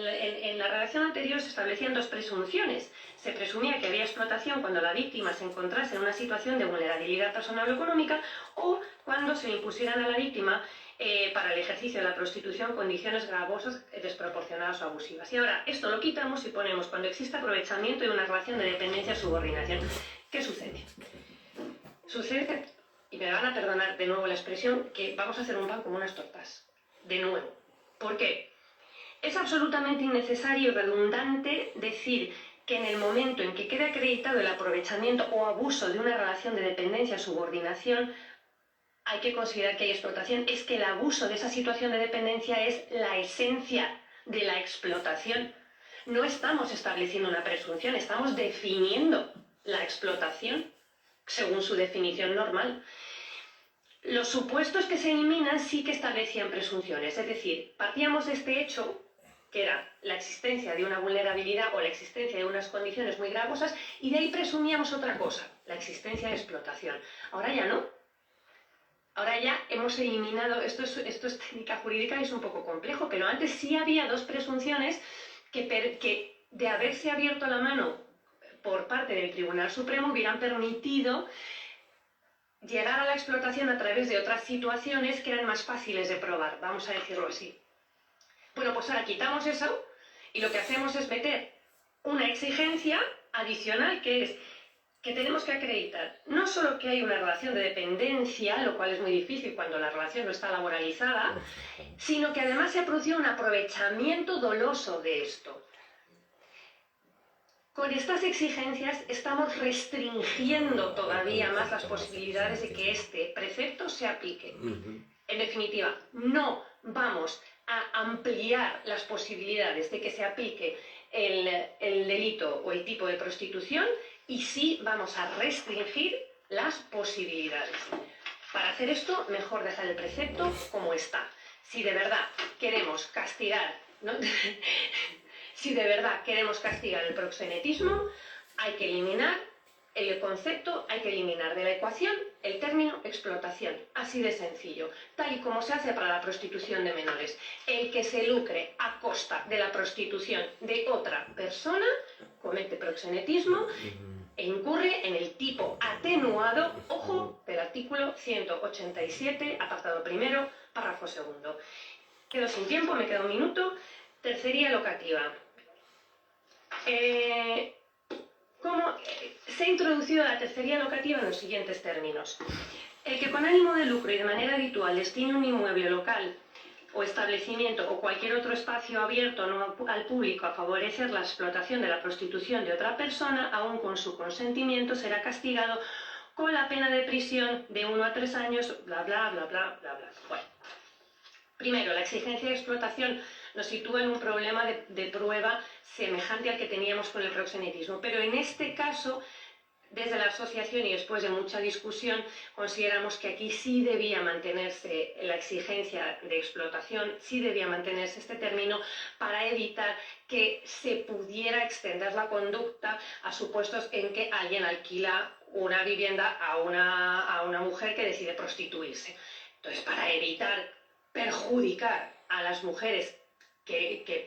en la redacción anterior se establecían dos presunciones. Se presumía que había explotación cuando la víctima se encontrase en una situación de vulnerabilidad personal o económica, o cuando se le impusieran a la víctima para el ejercicio de la prostitución condiciones gravosas, desproporcionadas o abusivas. Y ahora esto lo quitamos y ponemos cuando existe aprovechamiento de una relación de dependencia o subordinación. ¿Qué sucede? Sucede, y me van a perdonar de nuevo la expresión, que vamos a hacer un pan como unas tortas. De nuevo. ¿Por qué? Es absolutamente innecesario y redundante decir que en el momento en que quede acreditado el aprovechamiento o abuso de una relación de dependencia o subordinación, hay que considerar que hay explotación. Es que el abuso de esa situación de dependencia es la esencia de la explotación. No estamos estableciendo una presunción, estamos definiendo la explotación según su definición normal. Los supuestos que se eliminan sí que establecían presunciones, es decir, partíamos de este hecho, que era la existencia de una vulnerabilidad o la existencia de unas condiciones muy gravosas, y de ahí presumíamos otra cosa, la existencia de explotación. Ahora ya no. Ahora ya hemos eliminado, esto es técnica jurídica y es un poco complejo, pero antes sí había dos presunciones que de haberse abierto la mano por parte del Tribunal Supremo hubieran permitido llegar a la explotación a través de otras situaciones que eran más fáciles de probar, vamos a decirlo así. Bueno, pues ahora quitamos eso y lo que hacemos es meter una exigencia adicional, que es que tenemos que acreditar no solo que hay una relación de dependencia, lo cual es muy difícil cuando la relación no está laboralizada, sino que además se ha producido un aprovechamiento doloso de esto. Con estas exigencias estamos restringiendo todavía más las posibilidades de que este precepto se aplique. En definitiva, no vamos a ampliar las posibilidades de que se aplique el delito o el tipo de prostitución, y sí vamos a restringir las posibilidades. Para hacer esto, mejor dejar el precepto como está. Si de verdad queremos castigar, ¿no? Si de verdad queremos castigar el proxenetismo, hay que eliminar el concepto, hay que eliminar de la ecuación el término explotación. Así de sencillo. Tal y como se hace para la prostitución de menores. El que se lucre a costa de la prostitución de otra persona comete proxenetismo e incurre en el tipo atenuado, ojo, del artículo 187, apartado primero, párrafo segundo. Quedo sin tiempo, me queda un minuto. Tercería locativa. ¿Cómo se ha introducido la tercería locativa en los siguientes términos? El que con ánimo de lucro y de manera habitual destine un inmueble local o establecimiento o cualquier otro espacio abierto no al público a favorecer la explotación de la prostitución de otra persona, aun con su consentimiento, será castigado con la pena de prisión de 1 a 3 años, bla, bla, bla, bla, bla, bla. Bueno, primero, la exigencia de explotación nos sitúa en un problema de prueba semejante al que teníamos con el proxenetismo, pero en este caso, desde la asociación y después de mucha discusión, consideramos que aquí sí debía mantenerse la exigencia de explotación, sí debía mantenerse este término para evitar que se pudiera extender la conducta a supuestos en que alguien alquila una vivienda a una mujer que decide prostituirse. Entonces, para evitar perjudicar a las mujeres que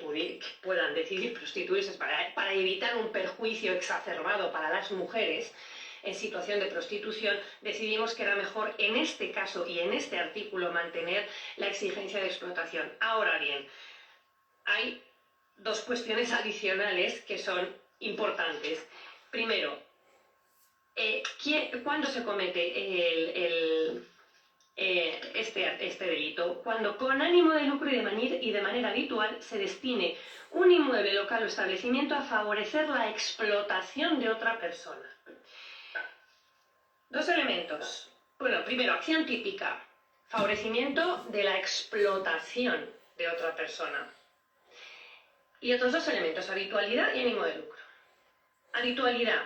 puedan decidir prostituirse, para evitar un perjuicio exacerbado para las mujeres en situación de prostitución, decidimos que era mejor en este caso y en este artículo mantener la exigencia de explotación. Ahora bien, hay dos cuestiones adicionales que son importantes. Primero, ¿cuándo se comete este delito? Cuando con ánimo de lucro y de manera habitual se destine un inmueble local o establecimiento a favorecer la explotación de otra persona. Dos elementos. Bueno, primero, acción típica. Favorecimiento de la explotación de otra persona. Y otros dos elementos, habitualidad y ánimo de lucro. Habitualidad.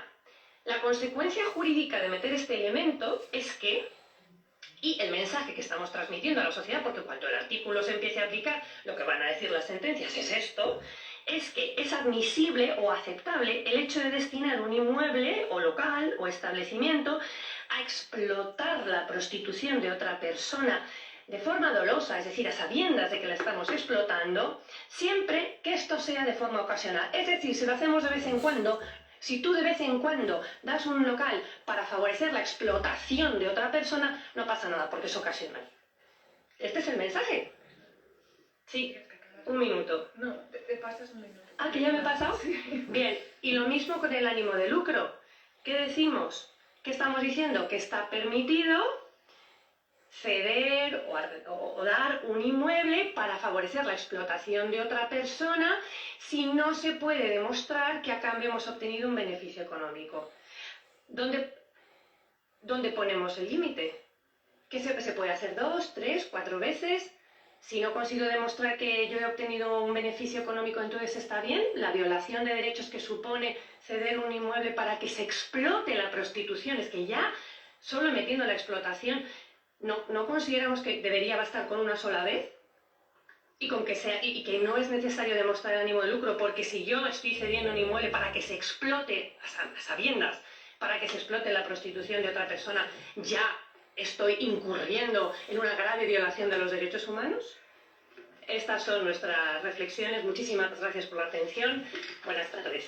La consecuencia jurídica de meter este elemento es que, y el mensaje que estamos transmitiendo a la sociedad, porque cuando el artículo se empiece a aplicar, lo que van a decir las sentencias es esto, es que es admisible o aceptable el hecho de destinar un inmueble o local o establecimiento a explotar la prostitución de otra persona de forma dolosa, es decir, a sabiendas de que la estamos explotando, siempre que esto sea de forma ocasional. Es decir, si lo hacemos de vez en cuando, si tú de vez en cuando das un local para favorecer la explotación de otra persona, no pasa nada porque es ocasional. ¿Este es el mensaje? Sí, un minuto. No, te pasas un minuto. Ah, ¿que ya me he pasado? Sí. Bien, y lo mismo con el ánimo de lucro. ¿Qué decimos? ¿Qué estamos diciendo? Que está permitido ceder o dar un inmueble para favorecer la explotación de otra persona si no se puede demostrar que a cambio hemos obtenido un beneficio económico. ¿Dónde ponemos el límite? ¿Qué se puede hacer 2, 3, 4 veces? Si no consigo demostrar que yo he obtenido un beneficio económico, entonces está bien. La violación de derechos que supone ceder un inmueble para que se explote la prostitución, es que ya solo metiendo la explotación, ¿no consideramos que debería bastar con una sola vez? Y que no es necesario demostrar el ánimo de lucro, porque si yo estoy cediendo un inmueble para que se explote, a sabiendas, para que se explote la prostitución de otra persona, ya estoy incurriendo en una grave violación de los derechos humanos. Estas son nuestras reflexiones. Muchísimas gracias por la atención. Buenas tardes.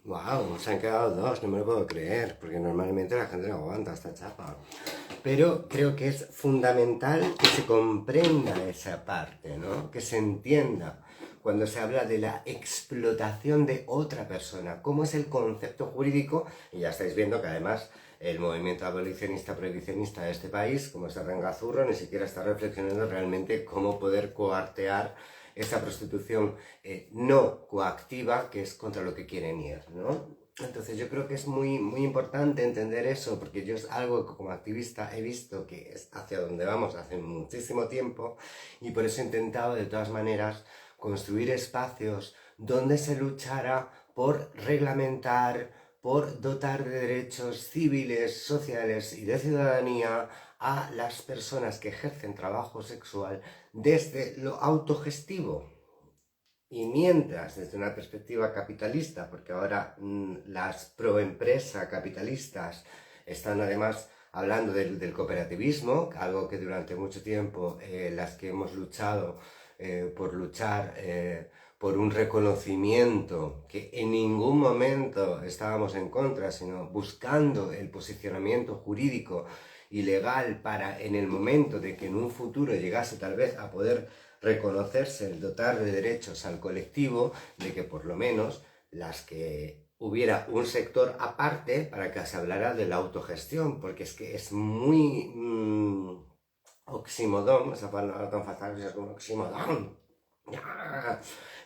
Wow, se han quedado dos, no me lo puedo creer, porque normalmente la gente no aguanta esta chapa. Pero creo que es fundamental que se comprenda esa parte, ¿no? Que se entienda cuando se habla de la explotación de otra persona, cómo es el concepto jurídico, y ya estáis viendo que además el movimiento abolicionista prohibicionista de este país, como este rengazurro, ni siquiera está reflexionando realmente cómo poder coartear esa prostitución no coactiva, que es contra lo que quieren ir, ¿no? Entonces yo creo que es muy, muy importante entender eso, porque yo es algo que como activista he visto que es hacia donde vamos hace muchísimo tiempo, y por eso he intentado de todas maneras construir espacios donde se luchara por reglamentar, por dotar de derechos civiles, sociales y de ciudadanía a las personas que ejercen trabajo sexual desde lo autogestivo. Y mientras, desde una perspectiva capitalista, porque ahora las proempresa capitalistas están además hablando del cooperativismo, algo que durante mucho tiempo las que hemos luchado por luchar por un reconocimiento que en ningún momento estábamos en contra, sino buscando el posicionamiento jurídico y legal para en el momento de que en un futuro llegase tal vez a poder reconocerse el dotar de derechos al colectivo, de que por lo menos las que hubiera un sector aparte para que se hablara de la autogestión, porque es que es muy oximodón, esa palabra tan fatal es como oximodón.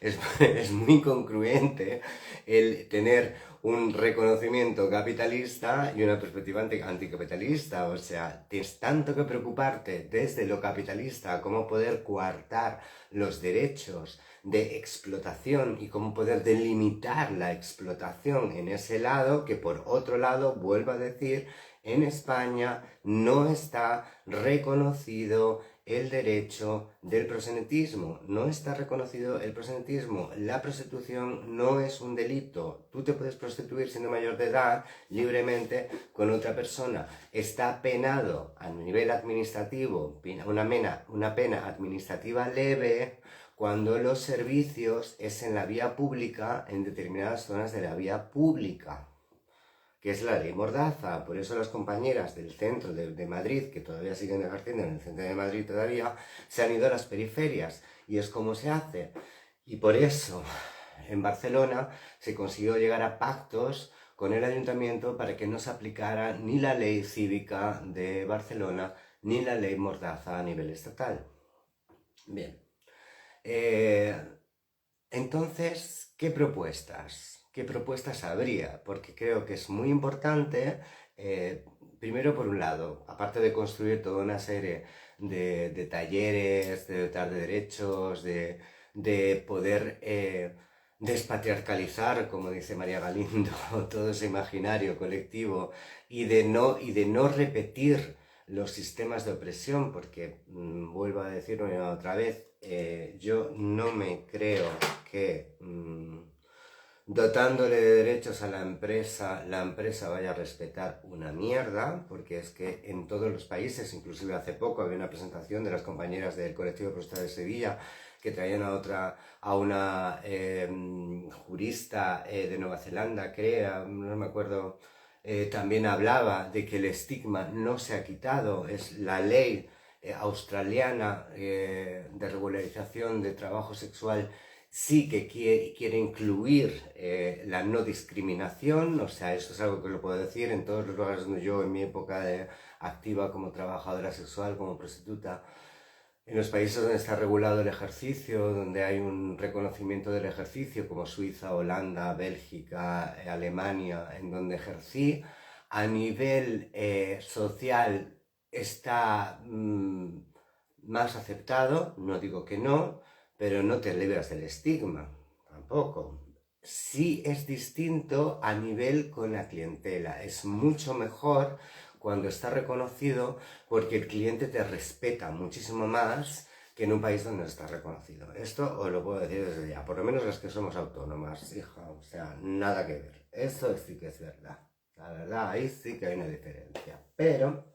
Es muy concluente el tener un reconocimiento capitalista y una perspectiva anticapitalista. O sea, tienes tanto que preocuparte desde lo capitalista, cómo poder coartar los derechos de explotación y cómo poder delimitar la explotación en ese lado, que por otro lado, vuelvo a decir, en España no está reconocido el derecho del proxenetismo. No está reconocido el proxenetismo. La prostitución no es un delito. Tú te puedes prostituir siendo mayor de edad libremente con otra persona. Está penado a nivel administrativo, una pena administrativa leve, cuando los servicios es en la vía pública, en determinadas zonas de la vía pública, que es la ley Mordaza. Por eso las compañeras del centro de Madrid, que todavía siguen ejerciendo en el centro de Madrid todavía, se han ido a las periferias, y es como se hace. Y por eso en Barcelona se consiguió llegar a pactos con el ayuntamiento para que no se aplicara ni la ley cívica de Barcelona ni la ley Mordaza a nivel estatal. Bien. Entonces, ¿qué propuestas? ¿Qué propuestas habría? Porque creo que es muy importante, primero por un lado, aparte de construir toda una serie de talleres, de dotar de derechos, de poder despatriarcalizar, como dice María Galindo, todo ese imaginario colectivo, y de no repetir los sistemas de opresión, porque vuelvo a decirlo otra vez, yo no me creo que dotándole de derechos a la empresa vaya a respetar una mierda, porque es que en todos los países, inclusive hace poco había una presentación de las compañeras del colectivo de Prostitutas de Sevilla que traían a una jurista de Nueva Zelanda, creo, no me acuerdo, también hablaba de que el estigma no se ha quitado, es la ley australiana de regularización de trabajo sexual sí que quiere incluir la no discriminación, o sea, esto es algo que lo puedo decir en todos los lugares donde yo en mi época activa como trabajadora sexual, como prostituta, en los países donde está regulado el ejercicio, donde hay un reconocimiento del ejercicio, como Suiza, Holanda, Bélgica, Alemania, en donde ejercí, a nivel social está más aceptado, no digo que no, pero no te libras del estigma, tampoco. Sí es distinto a nivel con la clientela, es mucho mejor cuando está reconocido porque el cliente te respeta muchísimo más que en un país donde no está reconocido. Esto os lo puedo decir desde ya, por lo menos las que somos autónomas, hija, o sea, nada que ver. Eso sí que es verdad, la verdad, ahí sí que hay una diferencia, pero...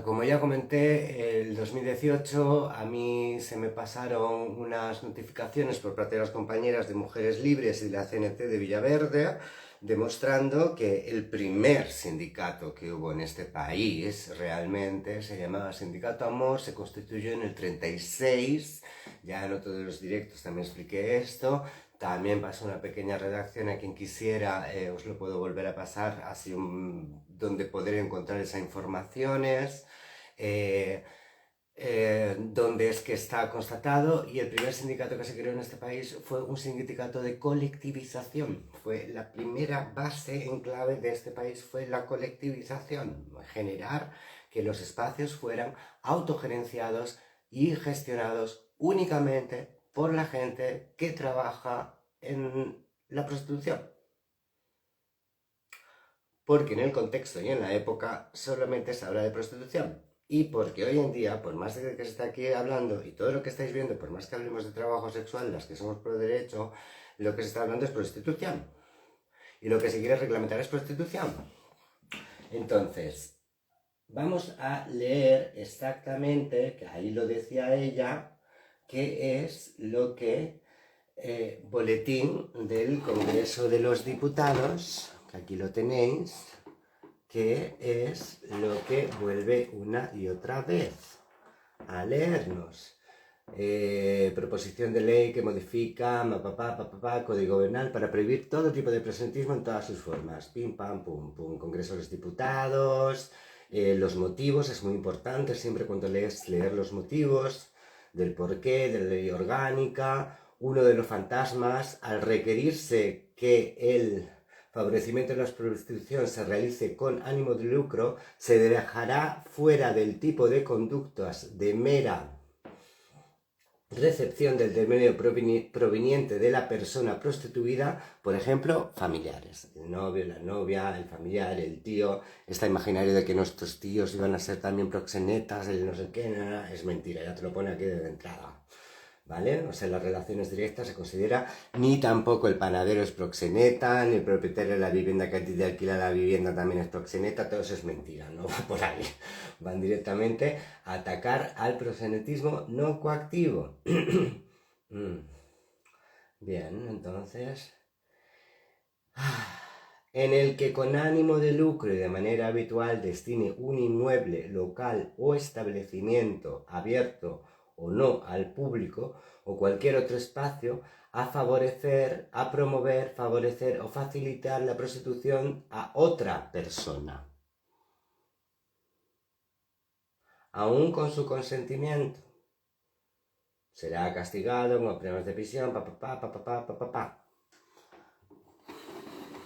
como ya comenté, el 2018 a mí se me pasaron unas notificaciones por parte de las compañeras de Mujeres Libres y de la CNT de Villaverde, demostrando que el primer sindicato que hubo en este país realmente se llamaba Sindicato Amor, se constituyó en el 36, ya en otro de los directos también expliqué esto. También pasó una pequeña redacción, a quien quisiera os lo puedo volver a pasar, así donde poder encontrar esas informaciones, donde es que está constatado, y el primer sindicato que se creó en este país fue un sindicato de colectivización. Fue la primera base en clave de este país, fue la colectivización, generar que los espacios fueran autogerenciados y gestionados únicamente por la gente que trabaja en la prostitución. Porque en el contexto y en la época solamente se habla de prostitución. Y porque hoy en día, por más de que se está aquí hablando y todo lo que estáis viendo, por más que hablemos de trabajo sexual, las que somos pro derecho, lo que se está hablando es prostitución. Y lo que se quiere reglamentar es prostitución. Entonces, vamos a leer exactamente, que ahí lo decía ella, qué es lo que boletín del Congreso de los Diputados, que aquí lo tenéis, que es lo que vuelve una y otra vez a leernos. Proposición de ley que modifica Código Penal para prohibir todo tipo de proxenetismo en todas sus formas. Pim, pam, pum, pum. Congreso de los Diputados. Los motivos es muy importante siempre cuando leer los motivos del porqué, de la ley orgánica. Uno de los fantasmas, al requerirse que el favorecimiento de la prostitución se realice con ánimo de lucro, se dejará fuera del tipo de conductas de mera recepción del dinero proveniente de la persona prostituida, por ejemplo, familiares. El novio, la novia, el familiar, el tío. Este imaginario de que nuestros tíos iban a ser también proxenetas, el no sé qué, es mentira, ya te lo pone aquí de entrada. ¿Vale? O sea, las relaciones directas se considera, ni tampoco el panadero es proxeneta, ni el propietario de la vivienda que a ti te alquila la vivienda también es proxeneta, todo eso es mentira, no va por ahí. Van directamente a atacar al proxenetismo no coactivo. Bien, entonces... en el que con ánimo de lucro y de manera habitual destine un inmueble, local o establecimiento abierto o no al público o cualquier otro espacio a favorecer, a promover, favorecer o facilitar la prostitución a otra persona, aún con su consentimiento. Será castigado con penas de prisión,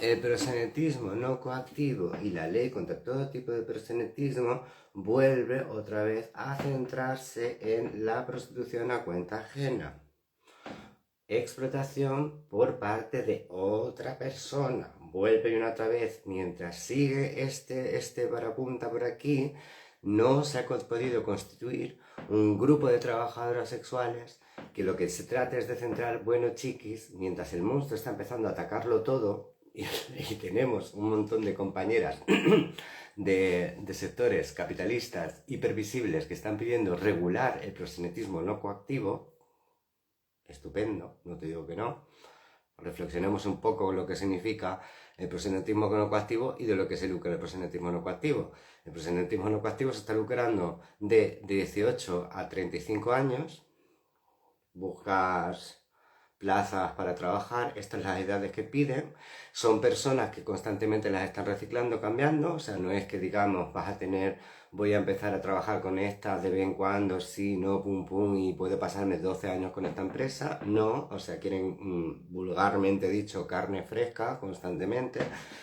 El proxenetismo no coactivo y la ley contra todo tipo de proxenetismo vuelve otra vez a centrarse en la prostitución a cuenta ajena. Explotación por parte de otra persona. Vuelve una otra vez, mientras sigue este parapunta por aquí, no se ha podido constituir un grupo de trabajadoras sexuales que lo que se trata es de centrar, bueno, chiquis, mientras el monstruo está empezando a atacarlo todo y tenemos un montón de compañeras de sectores capitalistas hipervisibles que están pidiendo regular el proxenetismo no coactivo, estupendo, no te digo que no. Reflexionemos un poco lo que significa el proxenetismo no coactivo y de lo que se lucra el proxenetismo no coactivo. El proxenetismo no coactivo se está lucrando de 18 a 35 años. Buscas plazas para trabajar, estas son las edades que piden, son personas que constantemente las están reciclando, cambiando, o sea, no es que digamos, voy a empezar a trabajar con esta de vez en cuando, sí, no, pum, pum, y puedo pasarme 12 años con esta empresa, no, o sea, quieren, vulgarmente dicho, carne fresca constantemente,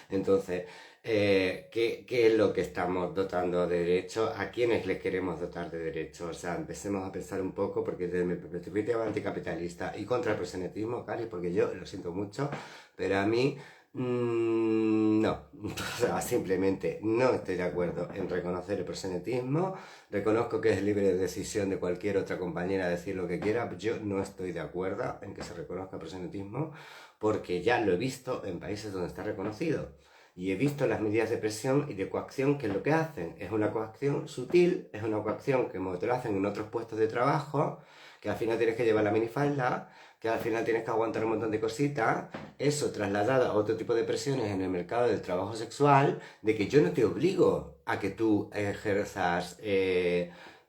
entonces, ¿qué es lo que estamos dotando de derechos? ¿A quiénes les queremos dotar de derechos? O sea, empecemos a pensar un poco, porque desde mi perspectiva anticapitalista y contra el proxenetismo, Cari, porque yo lo siento mucho, pero a mí no, o sea, simplemente no estoy de acuerdo en reconocer el proxenetismo, reconozco que es libre decisión de cualquier otra compañera decir lo que quiera, yo no estoy de acuerdo en que se reconozca el proxenetismo, porque ya lo he visto en países donde está reconocido. Y he visto las medidas de presión y de coacción que es lo que hacen. Es una coacción sutil, es una coacción que como te lo hacen en otros puestos de trabajo, que al final tienes que llevar la minifalda, que al final tienes que aguantar un montón de cositas, eso trasladado a otro tipo de presiones en el mercado del trabajo sexual, de que yo no te obligo a que tú ejerzas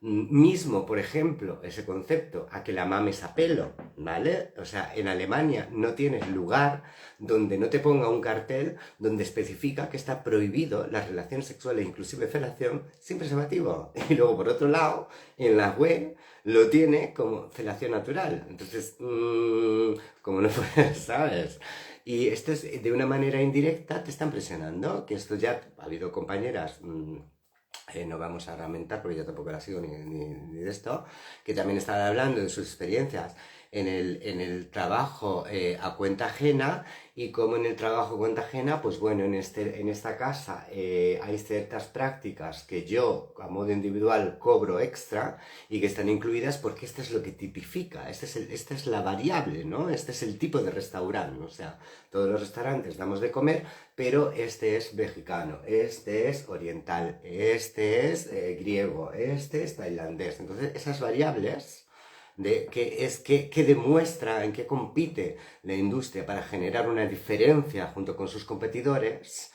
mismo, por ejemplo, ese concepto, a que la mames a pelo, ¿vale? O sea, en Alemania no tienes lugar donde no te ponga un cartel donde especifica que está prohibido las relaciones sexuales, inclusive felación, sin preservativo. Y luego, por otro lado, en la web lo tiene como felación natural. Entonces, como no puedes, ¿sabes? Y esto es, de una manera indirecta, te están presionando, que esto ya ha habido compañeras... no vamos a lamentar porque yo tampoco la sigo ni de esto, que también están hablando de sus experiencias en el trabajo a cuenta ajena y como en el trabajo a cuenta ajena, pues bueno, en esta casa hay ciertas prácticas que yo a modo individual cobro extra y que están incluidas porque esto es lo que tipifica, esta es la variable, ¿no? Este es el tipo de restaurante, o sea, todos los restaurantes damos de comer, pero este es mexicano, este es oriental, este es griego, este es tailandés. Entonces, esas variables de que demuestra en qué compite la industria para generar una diferencia junto con sus competidores,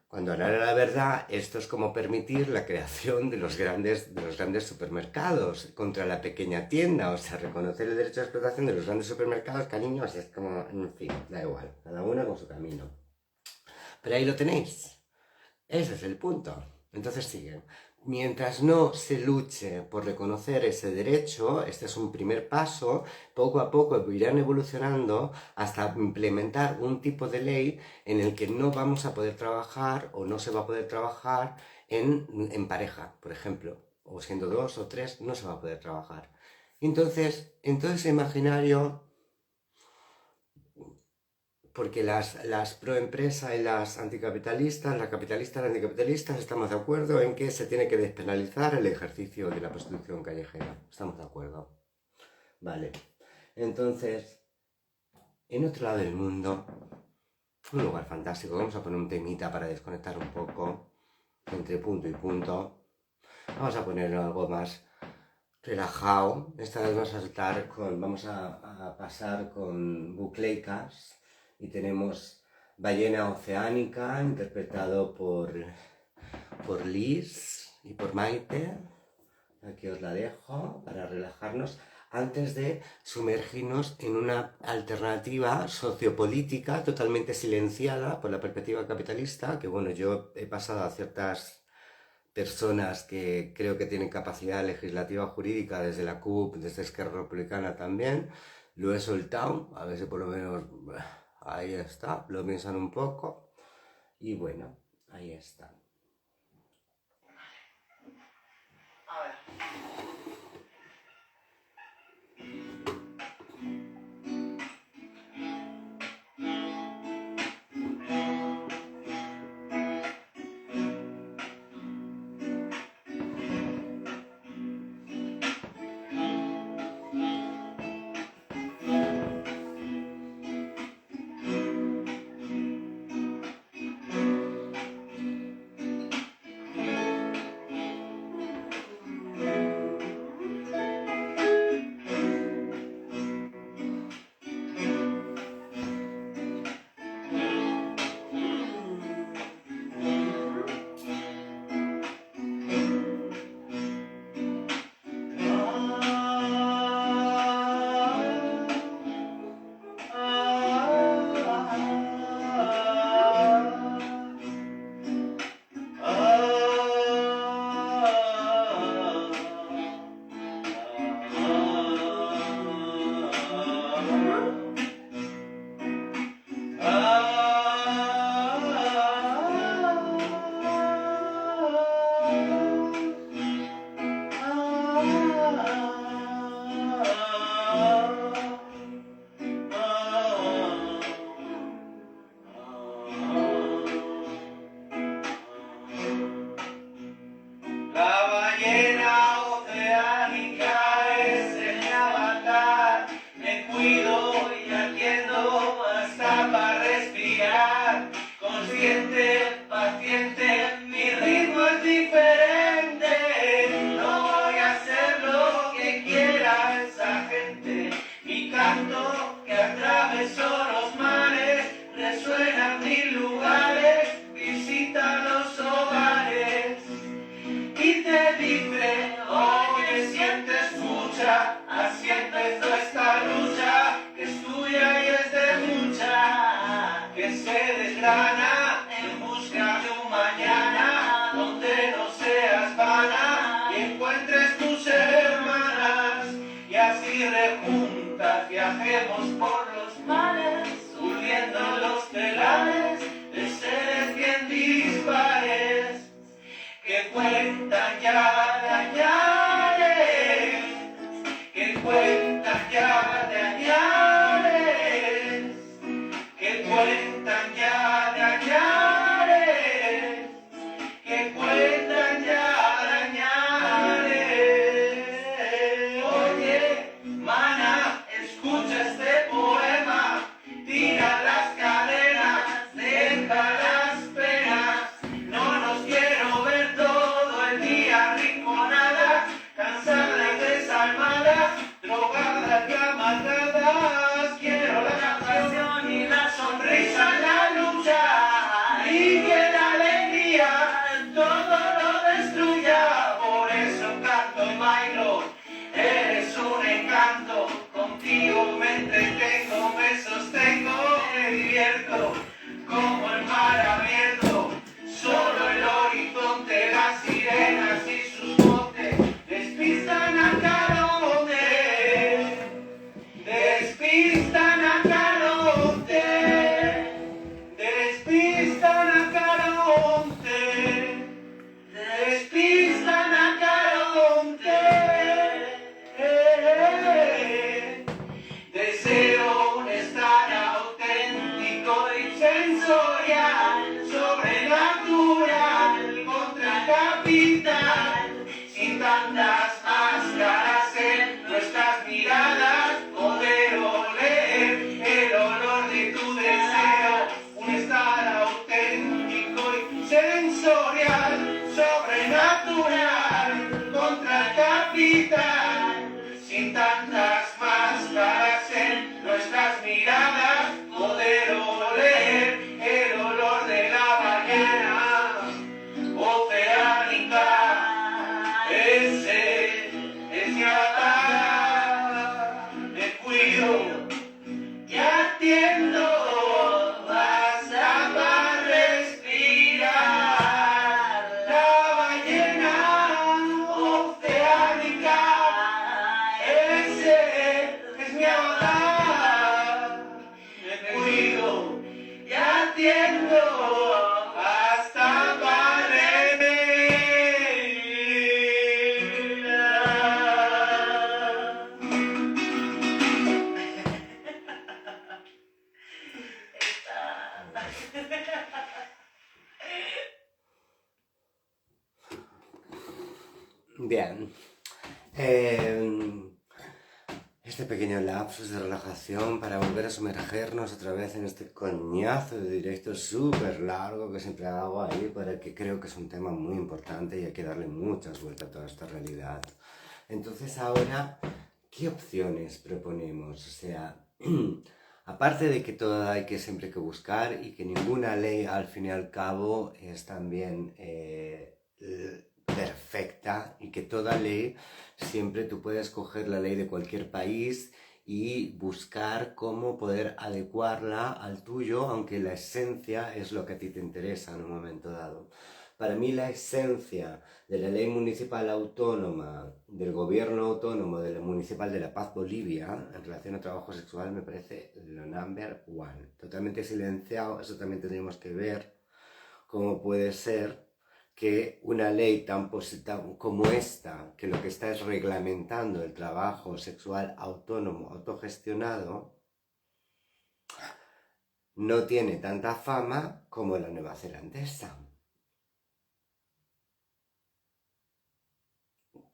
cuando a la verdad esto es como permitir la creación de los grandes supermercados contra la pequeña tienda, o sea, reconocer el derecho de explotación de los grandes supermercados, cariños, es como, en fin, da igual, cada una con su camino. Pero ahí lo tenéis. Ese es el punto. Entonces siguen. Mientras no se luche por reconocer ese derecho, este es un primer paso, poco a poco irán evolucionando hasta implementar un tipo de ley en el que no vamos a poder trabajar o no se va a poder trabajar en pareja, por ejemplo, o siendo 2 o 3, no se va a poder trabajar. Entonces, en todo ese imaginario, porque las pro empresa y las anticapitalistas, las capitalistas y las anticapitalistas, estamos de acuerdo en que se tiene que despenalizar el ejercicio de la prostitución callejera. Estamos de acuerdo. Vale. Entonces, en otro lado del mundo, un lugar fantástico. Vamos a poner un temita para desconectar un poco entre punto y punto. Vamos a poner algo más relajado. Esta vez vamos a pasar con bucleicas. Y tenemos Ballena Oceánica, interpretado por Liz y por Maite. Aquí os la dejo para relajarnos antes de sumergirnos en una alternativa sociopolítica totalmente silenciada por la perspectiva capitalista, que bueno, yo he pasado a ciertas personas que creo que tienen capacidad legislativa jurídica desde la CUP, desde Esquerra Republicana también, lo he soltado, a ver si por lo menos... Ahí está, lo piensan un poco y bueno, ahí está. A ver. lucha, así empezó esta lucha, que es tuya y es de mucha, que se desgrana en busca de un mañana, donde no seas vana y encuentres tus hermanas, y así rejuntas viajemos por los mares, huyendo los telares de seres bien dispares, que cuentan ya de añares, que cuentan ya de añares, que cuentan ya de añares, que cuentan ya de añares. Oye, mana, escucha este poema, tira las cadenas, deja las penas, no nos quiero ver todo el día rinconadas, cansadas y desalmadas, drogadas y amargadas. Quiero la canción y la sonrisa, la lucha y que la alegría todo lo destruya. Por eso canto y bailo, eres un encanto, contigo me entretengo, me sostengo, me divierto como el mar abierto, solo el horizonte, las sirenas y sus botes despistan a Caronte, despistan a Caronte, despistan a Caronte, despistan a Caronte. Deseo un estar auténtico y sensorial, sobrenatural, contra el capital, sin tantas máscaras en nuestras miradas, poder oler el olor de tu deseo, un estar auténtico y sensorial, sobrenatural, contra el capital, sin tantas máscaras en nuestras miradas, poder oler el olor de la mañana oceánica. Ese es mi avatar, me cuido y atiendo hasta para respirar. La ballena oceánica, ese es mi avatar, me cuido y atiendo hasta para Bien. Este pequeño lapsus de relajación para volver a sumergernos otra vez en este coñazo de directo súper largo que siempre hago ahí, para que creo que es un tema muy importante y hay que darle muchas vueltas a toda esta realidad. Entonces ahora, ¿qué opciones proponemos? O sea, aparte de que todo hay que siempre que buscar y que ninguna ley al fin y al cabo es también perfecta, y que toda ley siempre tú puedes coger la ley de cualquier país y buscar cómo poder adecuarla al tuyo, aunque la esencia es lo que a ti te interesa en un momento dado. Para mí la esencia de la ley municipal autónoma, del gobierno autónomo, de la municipal de La Paz, Bolivia, en relación a trabajo sexual, me parece lo number one. Totalmente silenciado. Eso también tendríamos que ver cómo puede ser que una ley tan como esta, que lo que está es reglamentando el trabajo sexual autónomo, autogestionado, no tiene tanta fama como la neozelandesa.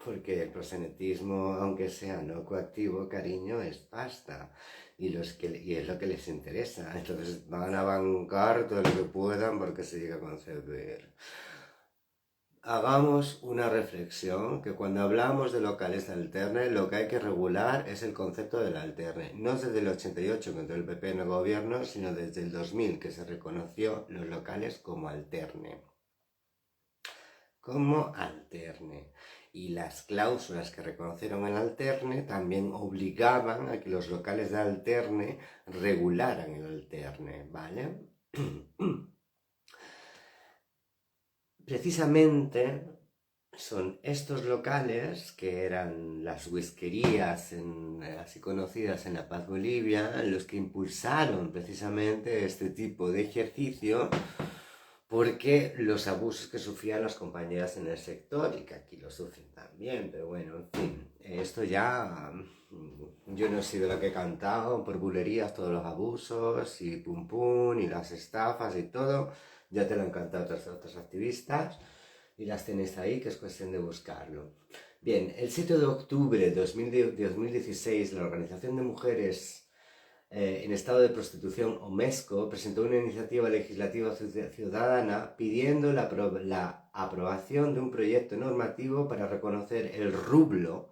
Porque el proxenetismo, aunque sea no coactivo, cariño, es pasta. Y es lo que les interesa. Entonces van a bancar todo lo que puedan porque se llega a concebir. Hagamos una reflexión, que cuando hablamos de locales alterne, lo que hay que regular es el concepto del alterne. No desde el 88, cuando el PP no gobierno, sino desde el 2000, que se reconoció los locales como alterne. Como alterne. Y las cláusulas que reconocieron el alterne también obligaban a que los locales de alterne regularan el alterne, ¿vale? Precisamente son estos locales, que eran las whiskerías así conocidas en La Paz, Bolivia, los que impulsaron precisamente este tipo de ejercicio, porque los abusos que sufrían las compañeras en el sector, y que aquí lo sufren también, pero bueno, en fin, esto ya, yo no he sido la que he cantado por bulerías todos los abusos, y pum pum, y las estafas y todo, ya te lo han cantado otras activistas, y las tenéis ahí, que es cuestión de buscarlo. Bien, el 7 de octubre de 2016, la Organización de Mujeres en Estado de Prostitución, OMESCO, presentó una iniciativa legislativa ciudadana pidiendo la aprobación de un proyecto normativo para reconocer el rublo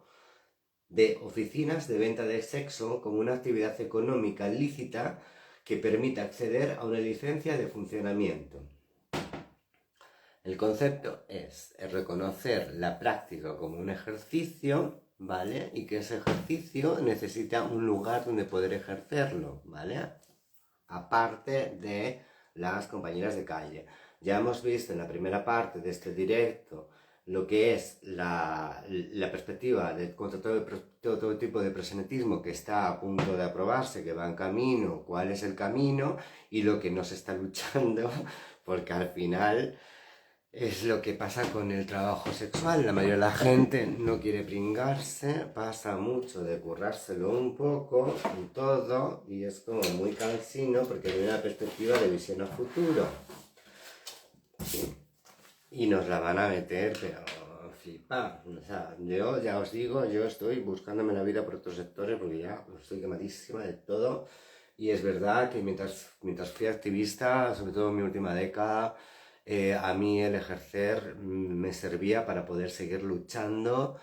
de oficinas de venta de sexo como una actividad económica lícita que permita acceder a una licencia de funcionamiento. El concepto es reconocer la práctica como un ejercicio, ¿vale? Y que ese ejercicio necesita un lugar donde poder ejercerlo, ¿vale? Aparte de las compañeras de calle. Ya hemos visto en la primera parte de este directo lo que es la perspectiva contra todo tipo de proxenetismo que está a punto de aprobarse, que va en camino, cuál es el camino y lo que no se está luchando, porque al final es lo que pasa con el trabajo sexual. La mayoría de la gente no quiere pringarse, pasa mucho de currárselo un poco y todo, y es como muy cansino porque hay una perspectiva de visión a futuro. ¿Sí? Y nos la van a meter, pero flipa. O sea, yo ya os digo, yo estoy buscándome la vida por otros sectores porque ya estoy quemadísima de todo. Y es verdad que mientras fui activista, sobre todo en mi última década, a mí el ejercer me servía para poder seguir luchando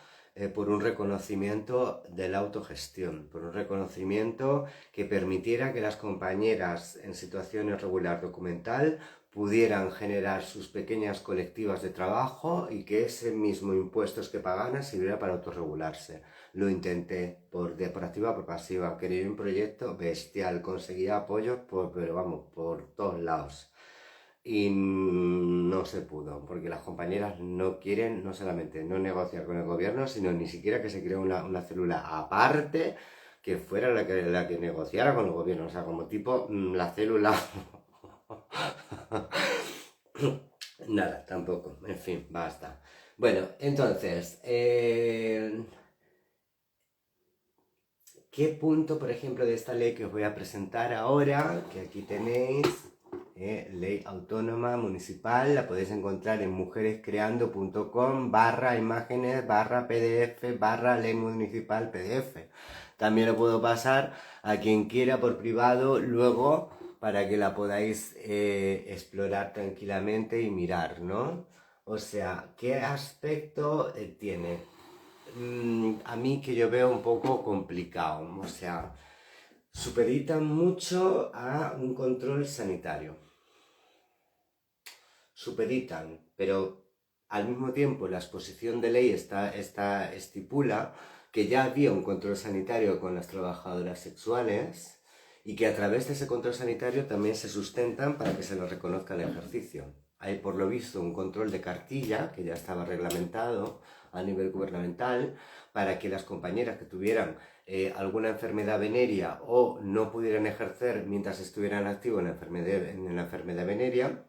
por un reconocimiento de la autogestión, por un reconocimiento que permitiera que las compañeras en situación irregular documental pudieran generar sus pequeñas colectivas de trabajo y que ese mismo impuestos que pagaran sirviera para autorregularse. Lo intenté por activa o por pasiva, quería un proyecto bestial, conseguía apoyos por todos lados. Y no se pudo, porque las compañeras no quieren no solamente no negociar con el gobierno, sino ni siquiera que se cree una célula aparte que fuera la que negociara con el gobierno, o sea, como tipo la célula... Nada, tampoco, en fin, basta. Bueno, entonces, ¿qué punto, por ejemplo, de esta ley que os voy a presentar ahora, que aquí tenéis, ley autónoma municipal, la podéis encontrar en mujerescreando.com/imágenes/pdf/ley municipal pdf. También lo puedo pasar a quien quiera por privado luego para que la podáis explorar tranquilamente y mirar, ¿no? O sea, ¿qué aspecto tiene? A mí que yo veo un poco complicado, o sea, supeditan mucho a un control sanitario. Supeditan, pero al mismo tiempo la exposición de ley estipula que ya había un control sanitario con las trabajadoras sexuales y que a través de ese control sanitario también se sustentan para que se les reconozca el ejercicio. Hay por lo visto un control de cartilla que ya estaba reglamentado a nivel gubernamental para que las compañeras que tuvieran alguna enfermedad venérea o no pudieran ejercer mientras estuvieran activos en la enfermedad venérea,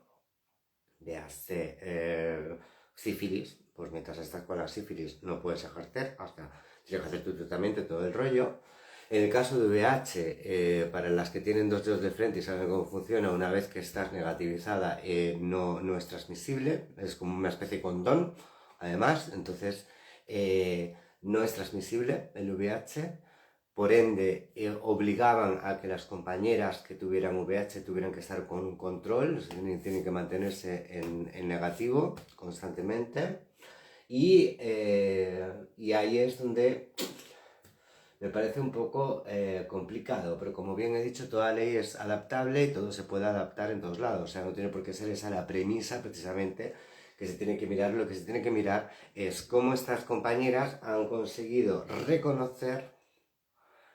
véase sífilis, pues mientras estás con la sífilis no puedes ejercer, hasta tienes que hacer tu tratamiento, todo el rollo. En el caso de VIH, para las que tienen dos dedos de frente y saben cómo funciona, una vez que estás negativizada no es transmisible, es como una especie de condón, además, entonces no es transmisible el VIH. Por ende, obligaban a que las compañeras que tuvieran VIH tuvieran que estar con un control, tienen que mantenerse en negativo constantemente. Y ahí es donde me parece un poco complicado, pero como bien he dicho, toda ley es adaptable y todo se puede adaptar en todos lados. O sea, no tiene por qué ser esa la premisa precisamente que se tiene que mirar, lo que se tiene que mirar es cómo estas compañeras han conseguido reconocer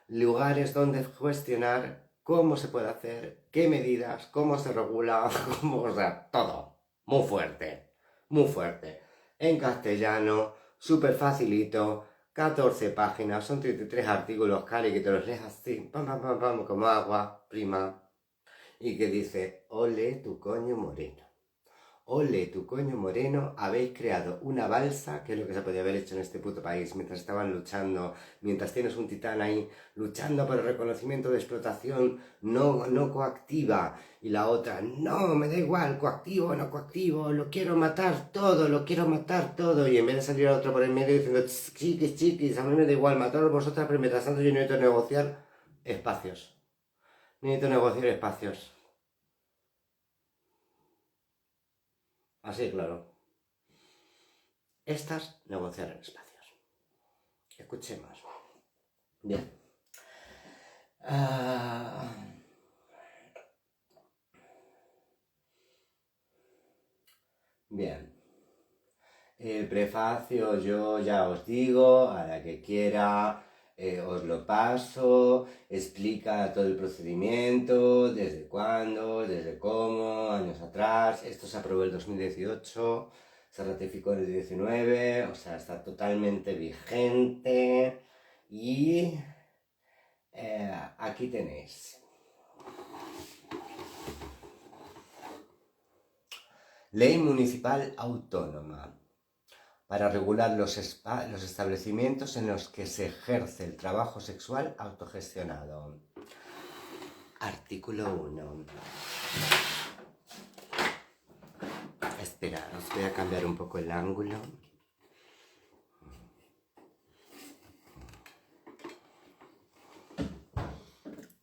lugares donde cuestionar cómo se puede hacer, qué medidas, cómo se regula, cómo, o sea, todo. Muy fuerte, muy fuerte. En castellano, súper facilito, 14 páginas, son 33 artículos, Cari, que te los lees así, pam, pam, pam, pam, como agua, prima. Y que dice, ole tu coño moreno. Ole, tu coño moreno, habéis creado una balsa, que es lo que se podía haber hecho en este puto país, mientras estaban luchando, mientras tienes un titán ahí, luchando por el reconocimiento de explotación no coactiva, y la otra, no, me da igual, coactivo, no coactivo, lo quiero matar todo, y en vez de salir a otro por el medio diciendo, chiquis, chiquis, a mí me da igual, mataros vosotras, pero mientras tanto yo necesito negociar espacios. Así, claro. Estas negociar en espacios. Escuchemos. Bien. Bien. El prefacio yo ya os digo, a la que quiera, os lo paso, explica todo el procedimiento, desde cuándo, desde cómo, años atrás. Esto se aprobó en el 2018, se ratificó en el 2019, o sea, está totalmente vigente. Y aquí tenéis. Ley Municipal Autónoma para regular los establecimientos en los que se ejerce el trabajo sexual autogestionado. Artículo 1. Espera, os voy a cambiar un poco el ángulo.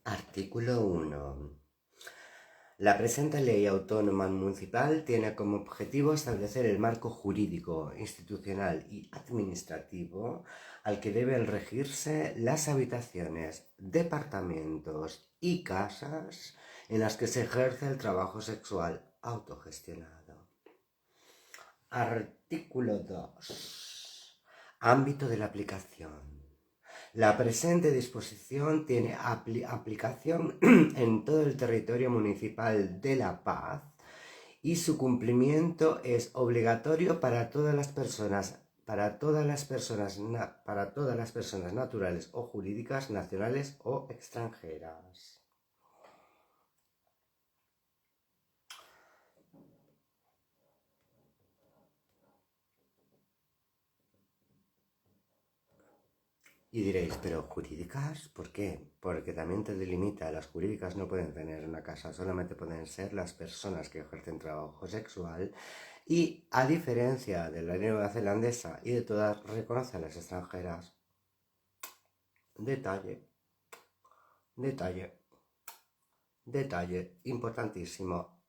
Artículo 1. La presente ley autónoma municipal tiene como objetivo establecer el marco jurídico, institucional y administrativo al que deben regirse las habitaciones, departamentos y casas en las que se ejerce el trabajo sexual autogestionado. Artículo 2. Ámbito de la aplicación. La presente disposición tiene aplicación en todo el territorio municipal de La Paz y su cumplimiento es obligatorio para todas las personas naturales o jurídicas, nacionales o extranjeras. Y diréis, ¿pero jurídicas? ¿Por qué? Porque también te delimita, las jurídicas no pueden tener una casa, solamente pueden ser las personas que ejercen trabajo sexual y, a diferencia de la ley neozelandesa y de todas, reconoce a las extranjeras. Detalle, importantísimo.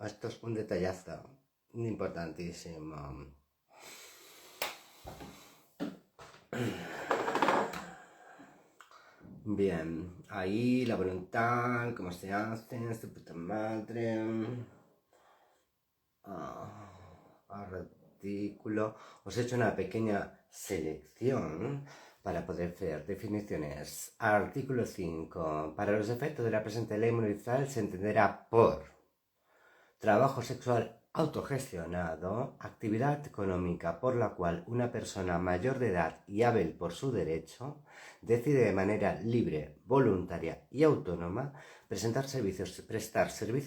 Esto es un detallazo, importantísimo. Bien, ahí la voluntad, cómo se hace, de puta madre. Artículo. Os he hecho una pequeña selección para poder hacer definiciones. Artículo 5. Para los efectos de la presente ley municipal se entenderá por trabajo sexual autogestionado, actividad económica por la cual una persona mayor de edad y hábil por su derecho decide de manera libre, voluntaria y autónoma prestar servicios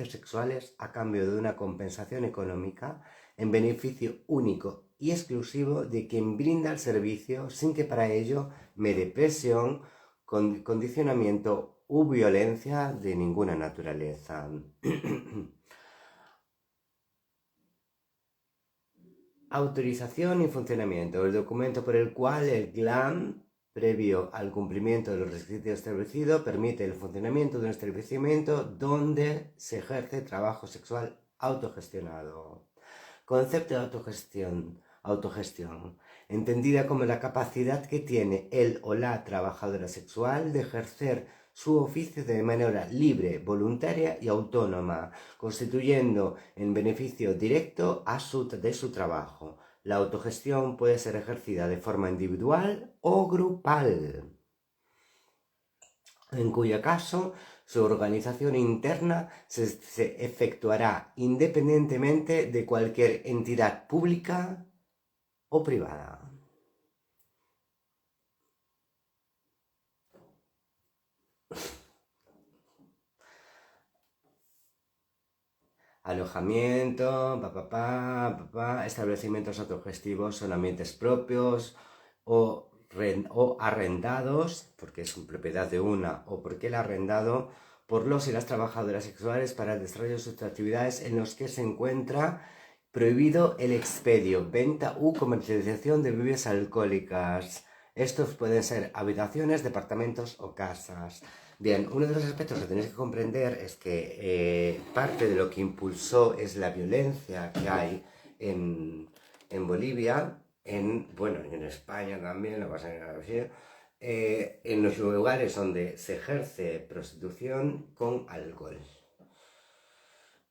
sexuales a cambio de una compensación económica en beneficio único y exclusivo de quien brinda el servicio sin que para ello medie presión, condicionamiento u violencia de ninguna naturaleza. Autorización y funcionamiento. El documento por el cual el GLAM, previo al cumplimiento de los requisitos establecidos, permite el funcionamiento de un establecimiento donde se ejerce trabajo sexual autogestionado. Concepto de autogestión, entendida como la capacidad que tiene el o la trabajadora sexual de ejercer su oficio de manera libre, voluntaria y autónoma, constituyendo en beneficio directo de su trabajo. La autogestión puede ser ejercida de forma individual o grupal, en cuyo caso su organización interna se efectuará independientemente de cualquier entidad pública o privada. Alojamiento, establecimientos autogestivos son ambientes propios o arrendados, porque es propiedad de una o porque el arrendado, por los y las trabajadoras sexuales para el desarrollo de sus actividades en los que se encuentra prohibido el expedio, venta u comercialización de bebidas alcohólicas. Estos pueden ser habitaciones, departamentos o casas. Bien, uno de los aspectos que tenéis que comprender es que parte de lo que impulsó es la violencia que hay en Bolivia, en España también, lo pasa en los lugares donde se ejerce prostitución con alcohol.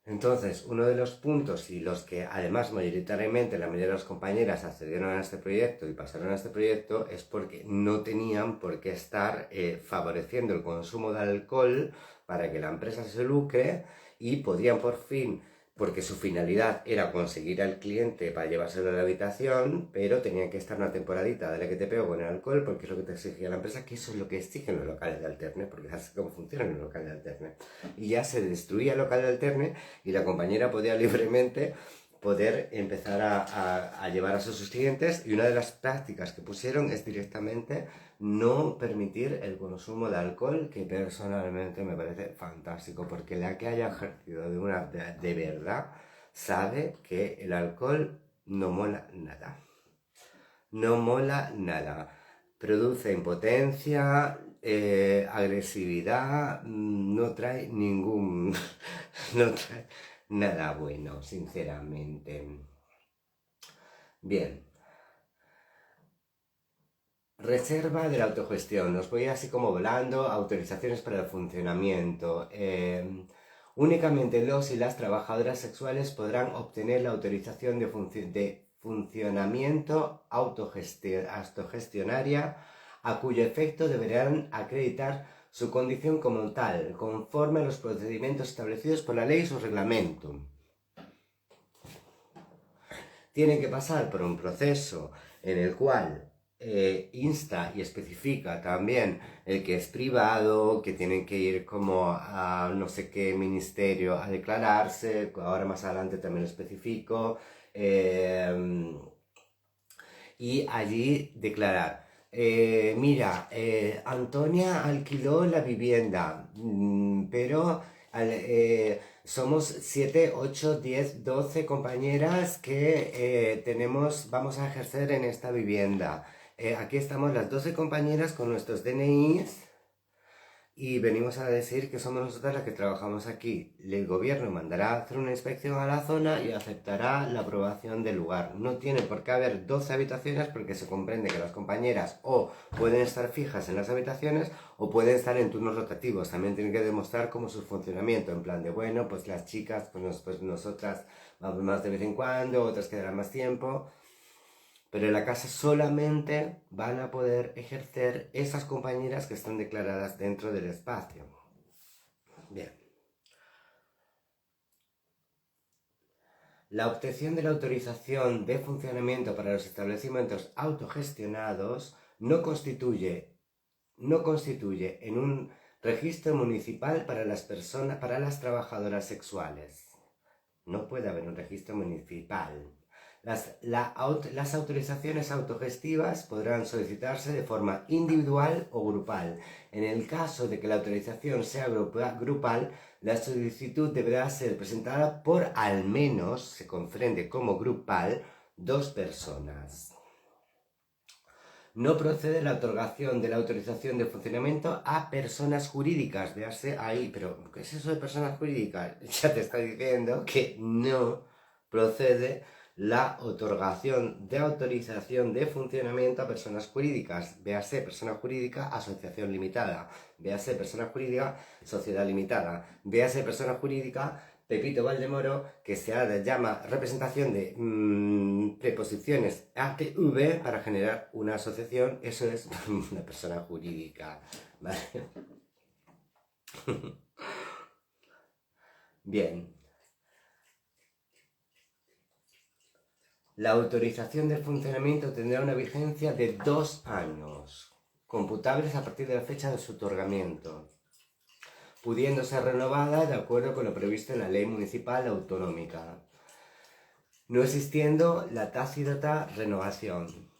Entonces, uno de los puntos y los que además mayoritariamente la mayoría de las compañeras accedieron a este proyecto y pasaron a este proyecto es porque no tenían por qué estar favoreciendo el consumo de alcohol para que la empresa se lucre y podían por fin, porque su finalidad era conseguir al cliente para llevárselo a la habitación, pero tenían que estar una temporadita, dale que te pego con el alcohol, porque es lo que te exigía la empresa, que eso es lo que exigen los locales de alterne, porque es así como funcionan los locales de alterne. Y ya se destruía el local de alterne y la compañera podía libremente poder empezar a llevar a sus clientes, y una de las prácticas que pusieron es directamente no permitir el consumo de alcohol, que personalmente me parece fantástico, porque la que haya ejercido de verdad sabe que el alcohol no mola nada. No mola nada. Produce impotencia, agresividad, no trae no trae nada bueno, sinceramente. Bien. Reserva de la autogestión. Os voy así como volando. Autorizaciones para el funcionamiento. Únicamente los y las trabajadoras sexuales podrán obtener la autorización de funcionamiento autogestionaria, a cuyo efecto deberán acreditar su condición como tal, conforme a los procedimientos establecidos por la ley y su reglamento. Tienen que pasar por un proceso en el cual insta y especifica también el que es privado, que tienen que ir como a no sé qué ministerio a declararse, ahora más adelante también lo especifico, y allí declarar. Mira, Antonia alquiló la vivienda, pero somos 7, 8, 10, 12 compañeras que vamos a ejercer en esta vivienda. Aquí estamos las 12 compañeras con nuestros DNIs y venimos a decir que somos nosotras las que trabajamos aquí. El gobierno mandará a hacer una inspección a la zona y aceptará la aprobación del lugar. No tiene por qué haber 12 habitaciones, porque se comprende que las compañeras o pueden estar fijas en las habitaciones o pueden estar en turnos rotativos. También tienen que demostrar cómo su funcionamiento, en plan de, bueno, pues las chicas, pues nosotras vamos más de vez en cuando, otras quedarán más tiempo. Pero en la casa solamente van a poder ejercer esas compañeras que están declaradas dentro del espacio. Bien. La obtención de la autorización de funcionamiento para los establecimientos autogestionados no constituye en un registro municipal para las trabajadoras sexuales. No puede haber un registro municipal. Las autorizaciones autogestivas podrán solicitarse de forma individual o grupal. En el caso de que la autorización sea grupal, la solicitud deberá ser presentada por al menos, se comprende como grupal, 2 personas. No procede la otorgación de la autorización de funcionamiento a personas jurídicas. Véase ahí, pero ¿qué es eso de personas jurídicas? Ya te está diciendo que no procede la otorgación de autorización de funcionamiento a personas jurídicas, véase persona jurídica, asociación limitada, véase persona jurídica, sociedad limitada, véase persona jurídica, Pepito Valdemoro, que se llama representación de preposiciones ATV para generar una asociación, eso es una persona jurídica, ¿vale? Bien. La autorización del funcionamiento tendrá una vigencia de 2 años, computables a partir de la fecha de su otorgamiento, pudiendo ser renovada de acuerdo con lo previsto en la Ley Municipal Autonómica, no existiendo la tácita renovación.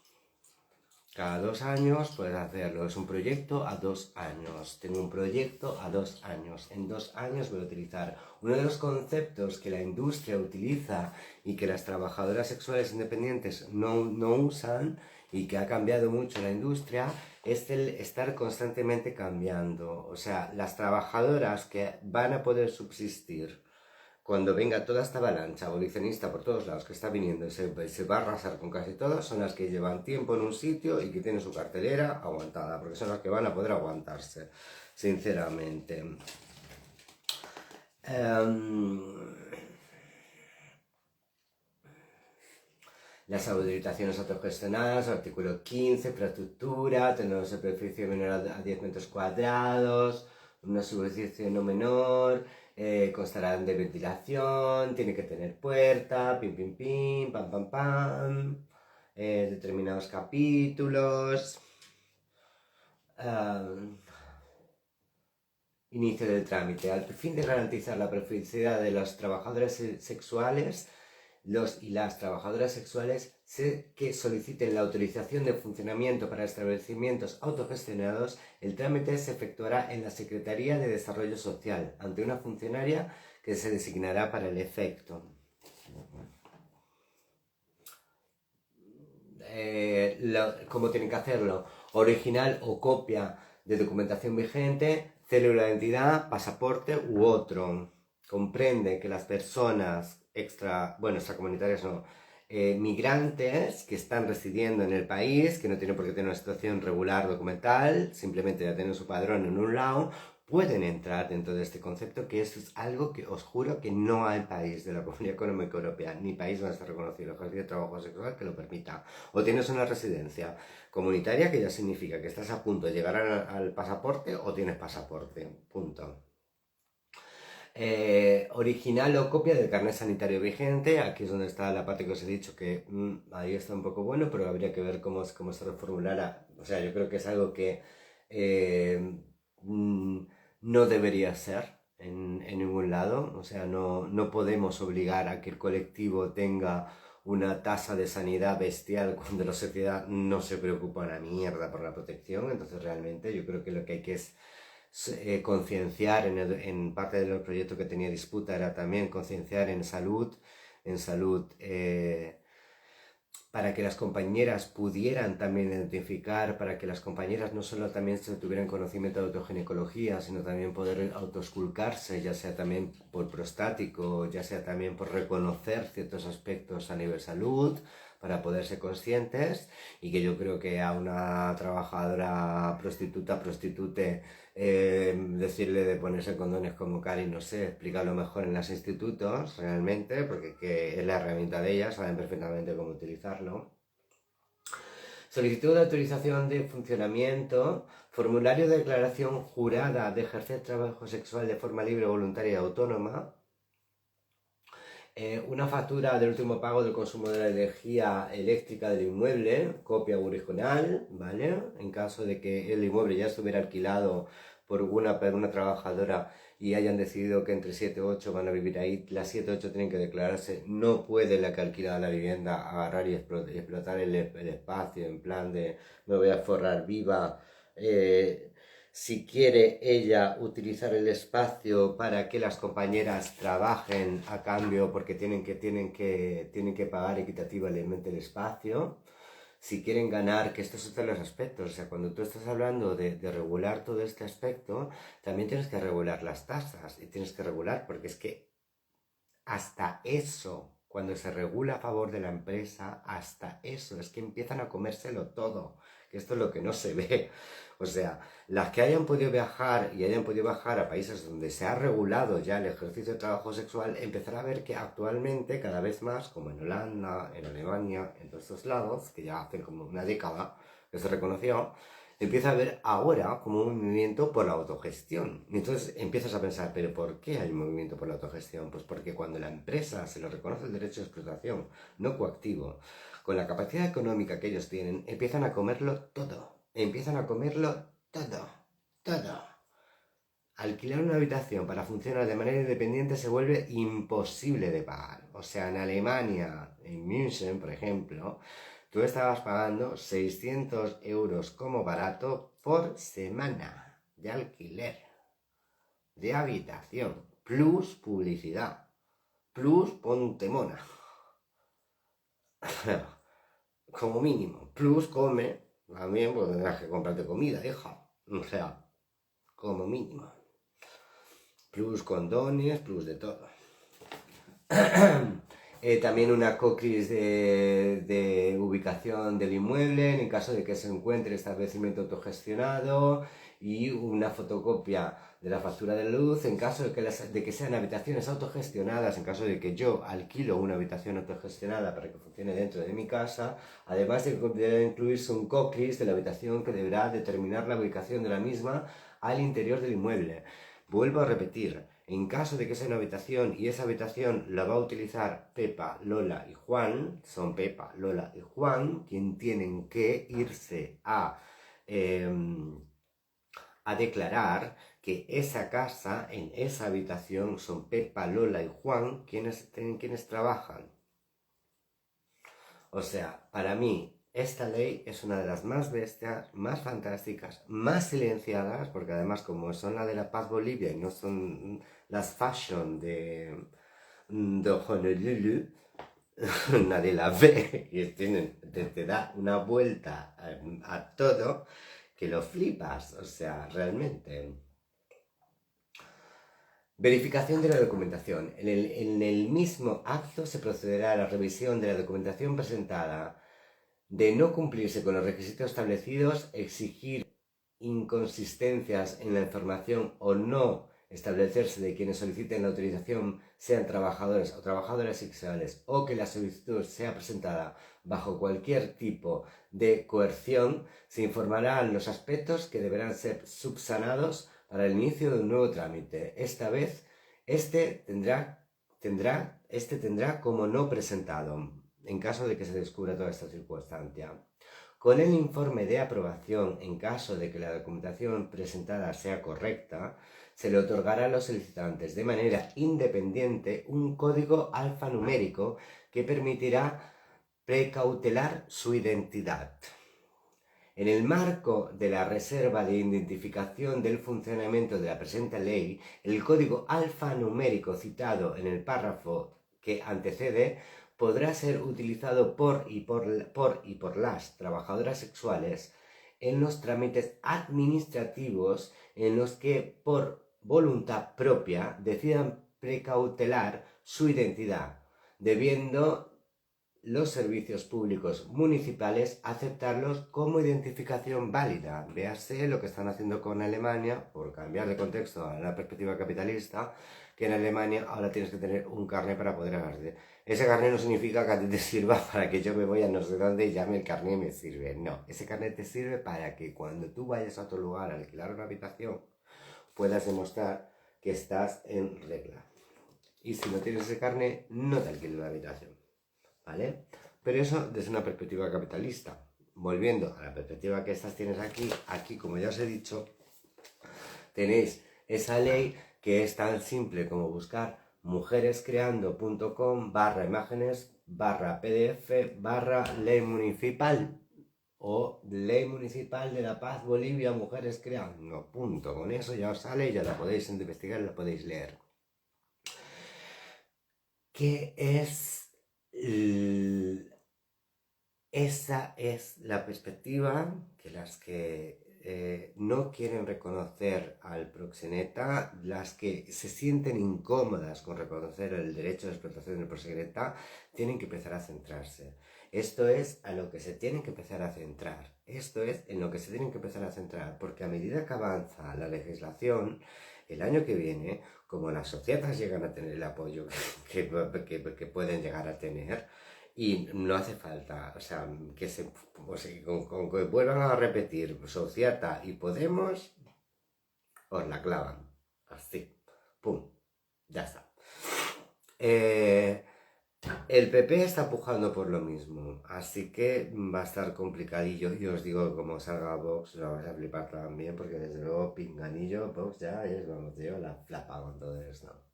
Cada 2 años puedes hacerlo, es un proyecto a 2 años, tengo un proyecto a 2 años, en 2 años voy a utilizar. Uno de los conceptos que la industria utiliza y que las trabajadoras sexuales independientes no usan y que ha cambiado mucho la industria es el estar constantemente cambiando. O sea, las trabajadoras que van a poder subsistir cuando venga toda esta avalancha abolicionista por todos lados que está viniendo y se va a arrasar con casi todas, son las que llevan tiempo en un sitio y que tienen su cartelera aguantada, porque son las que van a poder aguantarse, sinceramente. Las habilitaciones autogestionadas, artículo 15, infraestructura, tener una superficie menor a 10 metros cuadrados, una superficie no menor, constarán de ventilación, tiene que tener puerta, pim pim pim, pam pam pam, determinados capítulos, inicio del trámite. Al fin de garantizar la privacidad de los trabajadores sexuales, los y las trabajadoras sexuales que soliciten la autorización de funcionamiento para establecimientos autogestionados, el trámite se efectuará en la Secretaría de Desarrollo Social, ante una funcionaria que se designará para el efecto. ¿Cómo tienen que hacerlo? Original o copia de documentación vigente, cédula de identidad, pasaporte u otro. Comprende que las personas extracomunitarias no, migrantes que están residiendo en el país, que no tienen por qué tener una situación regular documental, simplemente ya tienen su padrón en un lado, pueden entrar dentro de este concepto, que eso es algo que os juro que no hay país de la Comunidad Económica Europea, ni país donde está reconocido el ejercicio de trabajo sexual que lo permita. O tienes una residencia comunitaria, que ya significa que estás a punto de llegar al pasaporte, o tienes pasaporte, punto. Original o copia del carnet sanitario vigente. Aquí es donde está la parte que os he dicho que ahí está un poco bueno, pero habría que ver cómo se reformulara. O sea, yo creo que es algo que no debería ser en ningún lado. O sea, no podemos obligar a que el colectivo tenga una tasa de sanidad bestial cuando la sociedad no se preocupa una mierda por la protección. Entonces realmente yo creo que lo que hay que es concienciar en parte de los proyectos que tenía disputa era también concienciar en salud para que las compañeras pudieran también identificar, para que las compañeras no solo también se tuvieran conocimiento de autoginecología, sino también poder autoesculcarse, ya sea también por prostático, ya sea también por reconocer ciertos aspectos a nivel salud, para poder ser conscientes, y que yo creo que a una trabajadora prostitute, decirle de ponerse condones como Cari, no sé, explicarlo mejor en los institutos realmente, porque que es la herramienta de ellas, saben perfectamente cómo utilizarlo. Solicitud de autorización de funcionamiento, formulario de declaración jurada de ejercer trabajo sexual de forma libre, voluntaria y autónoma. Una factura del último pago del consumo de la energía eléctrica del inmueble, copia original, ¿vale? En caso de que el inmueble ya estuviera alquilado por una trabajadora y hayan decidido que entre 7 o 8 van a vivir ahí, las 7 o 8 tienen que declararse, no puede la que alquila la vivienda agarrar y explotar el espacio en plan de me voy a forrar viva. Si quiere ella utilizar el espacio para que las compañeras trabajen a cambio porque tienen que pagar equitativamente el espacio, si quieren ganar, que estos son los aspectos, o sea, cuando tú estás hablando de regular todo este aspecto, también tienes que regular las tasas y tienes que regular, porque es que hasta eso, cuando se regula a favor de la empresa, hasta eso, es que empiezan a comérselo todo, que esto es lo que no se ve. O sea, las que hayan podido viajar y hayan podido viajar a países donde se ha regulado ya el ejercicio de trabajo sexual, empezará a ver que actualmente cada vez más, como en Holanda, en Alemania, en todos estos lados, que ya hace como una década que se reconoció, empieza a haber ahora como un movimiento por la autogestión. Y entonces empiezas a pensar, ¿pero por qué hay un movimiento por la autogestión? Pues porque cuando la empresa se le reconoce el derecho de explotación no coactivo, con la capacidad económica que ellos tienen, empiezan a comerlo todo. Empiezan a comerlo todo. Todo. Alquilar una habitación para funcionar de manera independiente se vuelve imposible de pagar. O sea, en Alemania, en München, por ejemplo, tú estabas pagando 600 euros como barato por semana de alquiler, de habitación, plus publicidad, plus ponte mona. Como mínimo, plus come, también porque tendrás que comprarte comida, hija. O sea, como mínimo. Plus condones, plus de todo. También una COCRIS de ubicación del inmueble en caso de que se encuentre establecimiento autogestionado y una fotocopia de la factura de luz en caso de que sean habitaciones autogestionadas, en caso de que yo alquilo una habitación autogestionada para que funcione dentro de mi casa, además de incluirse un COCRIS de la habitación que deberá determinar la ubicación de la misma al interior del inmueble. Vuelvo a repetir, en caso de que sea una habitación y esa habitación la va a utilizar Pepa, Lola y Juan, son Pepa, Lola y Juan quien tienen que irse a declarar que esa casa, en esa habitación, son Pepa, Lola y Juan quienes trabajan. O sea, para mí, esta ley es una de las más bestias, más fantásticas, más silenciadas, porque además como son la de La Paz Bolivia y no son las fashion de Honolulu, nadie la ve y te da una vuelta a todo que lo flipas, o sea, realmente. Verificación de la documentación. En el mismo acto se procederá a la revisión de la documentación presentada. De no cumplirse con los requisitos establecidos, exigir inconsistencias en la información o no establecerse de quienes soliciten la autorización sean trabajadores o trabajadoras sexuales o que la solicitud sea presentada bajo cualquier tipo de coerción, se informarán los aspectos que deberán ser subsanados para el inicio de un nuevo trámite. Esta vez, este tendrá como no presentado, en caso de que se descubra toda esta circunstancia. Con el informe de aprobación, en caso de que la documentación presentada sea correcta, se le otorgará a los solicitantes de manera independiente un código alfanumérico que permitirá precautelar su identidad. En el marco de la reserva de identificación del funcionamiento de la presente ley, el código alfanumérico citado en el párrafo que antecede podrá ser utilizado por las trabajadoras sexuales en los trámites administrativos en los que por voluntad propia decidan precautelar su identidad, debiendo los servicios públicos municipales aceptarlos como identificación válida. Véase lo que están haciendo con Alemania, por cambiar de contexto a la perspectiva capitalista, que en Alemania ahora tienes que tener un carnet para poder hablar. Ese carnet no significa que a ti te sirva para que yo me voy a no sé dónde y llame el carnet y me sirve. No, ese carnet te sirve para que cuando tú vayas a otro lugar a alquilar una habitación puedas demostrar que estás en regla. Y si no tienes ese carnet, no te alquiles la habitación. ¿Vale? Pero eso desde una perspectiva capitalista. Volviendo a la perspectiva que tienes aquí, como ya os he dicho, tenéis esa ley que es tan simple como buscar mujerescreando.com/imágenes/pdf/ley municipal o ley municipal de La Paz, Bolivia, mujeres creando, punto. Con eso ya os sale y ya la podéis investigar y la podéis leer. ¿Qué es? Esa es la perspectiva que las que no quieren reconocer al proxeneta, las que se sienten incómodas con reconocer el derecho de explotación del proxeneta, tienen que empezar a centrarse. Esto es a lo que se tienen que empezar a centrar. Esto es en lo que se tienen que empezar a centrar, porque a medida que avanza la legislación, el año que viene, como las societas llegan a tener el apoyo que pueden llegar a tener, y no hace falta, o sea, con que vuelvan a repetir Sociata y Podemos, os la clavan. Así. Pum. Ya está. El PP está pujando por lo mismo, así que va a estar complicadillo. Y os digo que como salga Vox, lo vais a flipar también, porque desde luego pinganillo, Vox ya es, vamos, tío, la flapa con todo esto.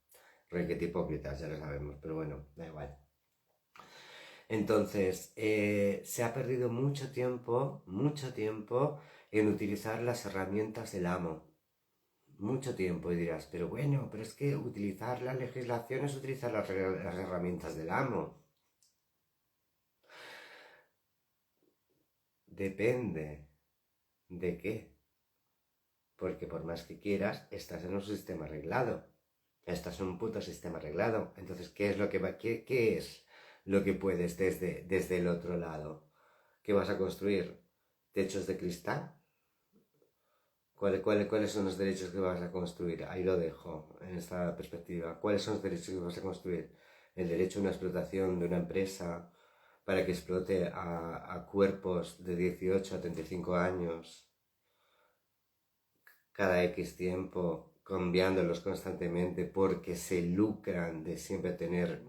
Requete hipócritas, ya lo sabemos, pero bueno, da igual. Entonces, se ha perdido mucho tiempo en utilizar las herramientas del amo. Mucho tiempo, y dirás, pero bueno, pero es que utilizar la legislación es utilizar las herramientas del amo. Depende de qué. Porque por más que quieras, estás en un sistema arreglado. Estás en un puto sistema arreglado. Entonces, ¿qué es lo que qué es lo que puedes desde el otro lado? ¿Qué vas a construir? ¿Techos de cristal? ¿Cuáles son los derechos que vas a construir? Ahí lo dejo, en esta perspectiva. ¿Cuáles son los derechos que vas a construir? El derecho a una explotación de una empresa para que explote a cuerpos de 18 a 35 años cada X tiempo, cambiándolos constantemente porque se lucran de siempre tener